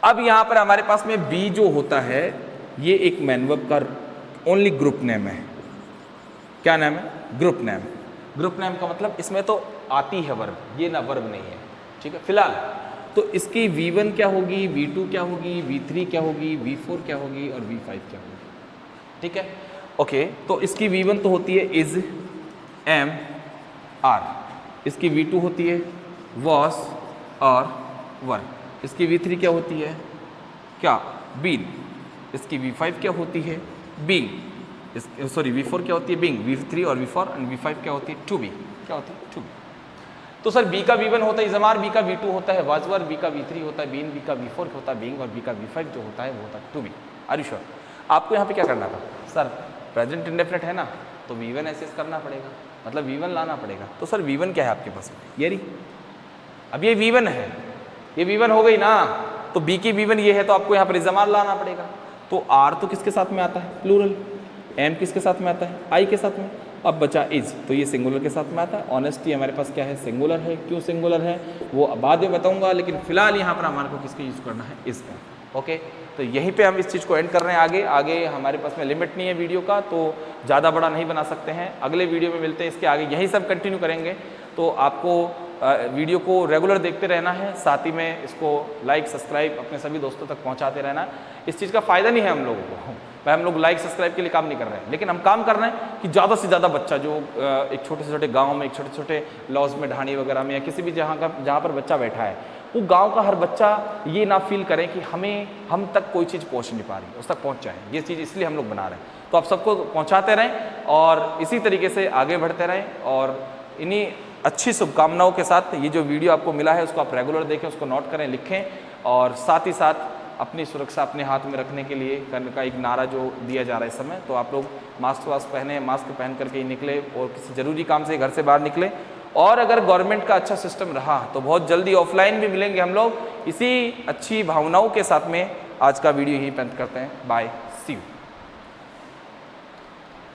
S1: अब यहाँ पर हमारे पास में बी जो होता है ये एक मैन वर्ब का ओनली ग्रुप नेम है। क्या नाम है? Group name. ग्रुप नेम का मतलब इसमें तो आती है वर्ब, ये ना वर्ब नहीं है, ठीक है। फिलहाल तो इसकी V1 क्या होगी, V2 क्या होगी, V3 क्या होगी, V4 क्या होगी और V5 क्या होगी, ठीक है। ओके, तो इसकी V1 तो होती है इज, एम, आर। इसकी V2 होती है वॉस और वर। इसकी V3 क्या होती है? क्या? बीन। इसकी V5 क्या होती है? बींग। सॉरी V4 क्या होती है? बींग। V3 और V4 एंड V5 क्या होती है? To be. क्या होती है? To be. तो सर बी का V1 होता है इजमार, बी का V2 होता है वाजवर, बी का V3 होता है बीन, बी का V4 होता है बींग और बी का V5 जो होता है वो होता है to be. Are you sure? आपको यहाँ पे क्या करना था सर? प्रेजेंट इंडेफिनिट है ना, तो V1 एसेस करना पड़ेगा, मतलब V1 लाना पड़ेगा। तो सर V1 क्या है आपके पास? ये रही। अब ये V1 है, ये V1 हो गई ना, तो बी की V1 ये है, तो आपको यहाँ पर इजमार लाना पड़ेगा। तो आर तो किसके साथ में आता है? प्लूरल। एम किसके साथ में आता है? आई के साथ में। अब बचा इज, तो ये सिंगुलर के साथ में आता है। ऑनेस्टी हमारे पास क्या है? सिंगुलर है। क्यों सिंगुलर है वो बाद में बताऊंगा, लेकिन फिलहाल यहाँ पर हमारे को किसका यूज़ करना है? इसका। ओके, तो यहीं पे हम इस चीज़ को एंड कर रहे हैं। आगे हमारे पास में लिमिट नहीं है वीडियो का, तो ज़्यादा बड़ा नहीं बना सकते हैं। अगले वीडियो में मिलते हैं, इसके आगे यही सब कंटिन्यू करेंगे। तो आपको वीडियो को रेगुलर देखते रहना है, साथ ही में इसको लाइक सब्सक्राइब अपने सभी दोस्तों तक पहुंचाते रहना। इस चीज़ का फ़ायदा नहीं है हम लोगों को, भाई हम लोग लाइक सब्सक्राइब के लिए काम नहीं कर रहे हैं, लेकिन हम काम कर रहे हैं कि ज़्यादा से ज़्यादा बच्चा जो एक छोटे से छोटे गाँव में, एक छोटे छोटे लॉज में, ढाणी वगैरह में, या किसी भी जहाँ पर बच्चा बैठा है, वो गांव का हर बच्चा ये ना फील करें कि हम तक कोई चीज़ पहुंच नहीं पा रही, उस तक पहुंच जाए। ये चीज़ इसलिए हम लोग बना रहे हैं। तो आप सबको पहुंचाते रहें और इसी तरीके से आगे बढ़ते रहें। और इन्हीं अच्छी शुभकामनाओं के साथ ये जो वीडियो आपको मिला है उसको आप रेगुलर देखें, उसको नोट करें, लिखें, और साथ ही साथ अपनी सुरक्षा अपने हाथ में रखने के लिए करने का एक नारा जो दिया जा रहा है इस समय, तो आप लोग मास्क पहने, मास्क पहन करके ही निकले और किसी ज़रूरी काम से घर से बाहर निकले। और अगर गवर्नमेंट का अच्छा सिस्टम रहा तो बहुत जल्दी ऑफलाइन भी मिलेंगे हम लोग। इसी अच्छी भावनाओं के साथ में आज का वीडियो यहीं बंद करते हैं। Bye, see you.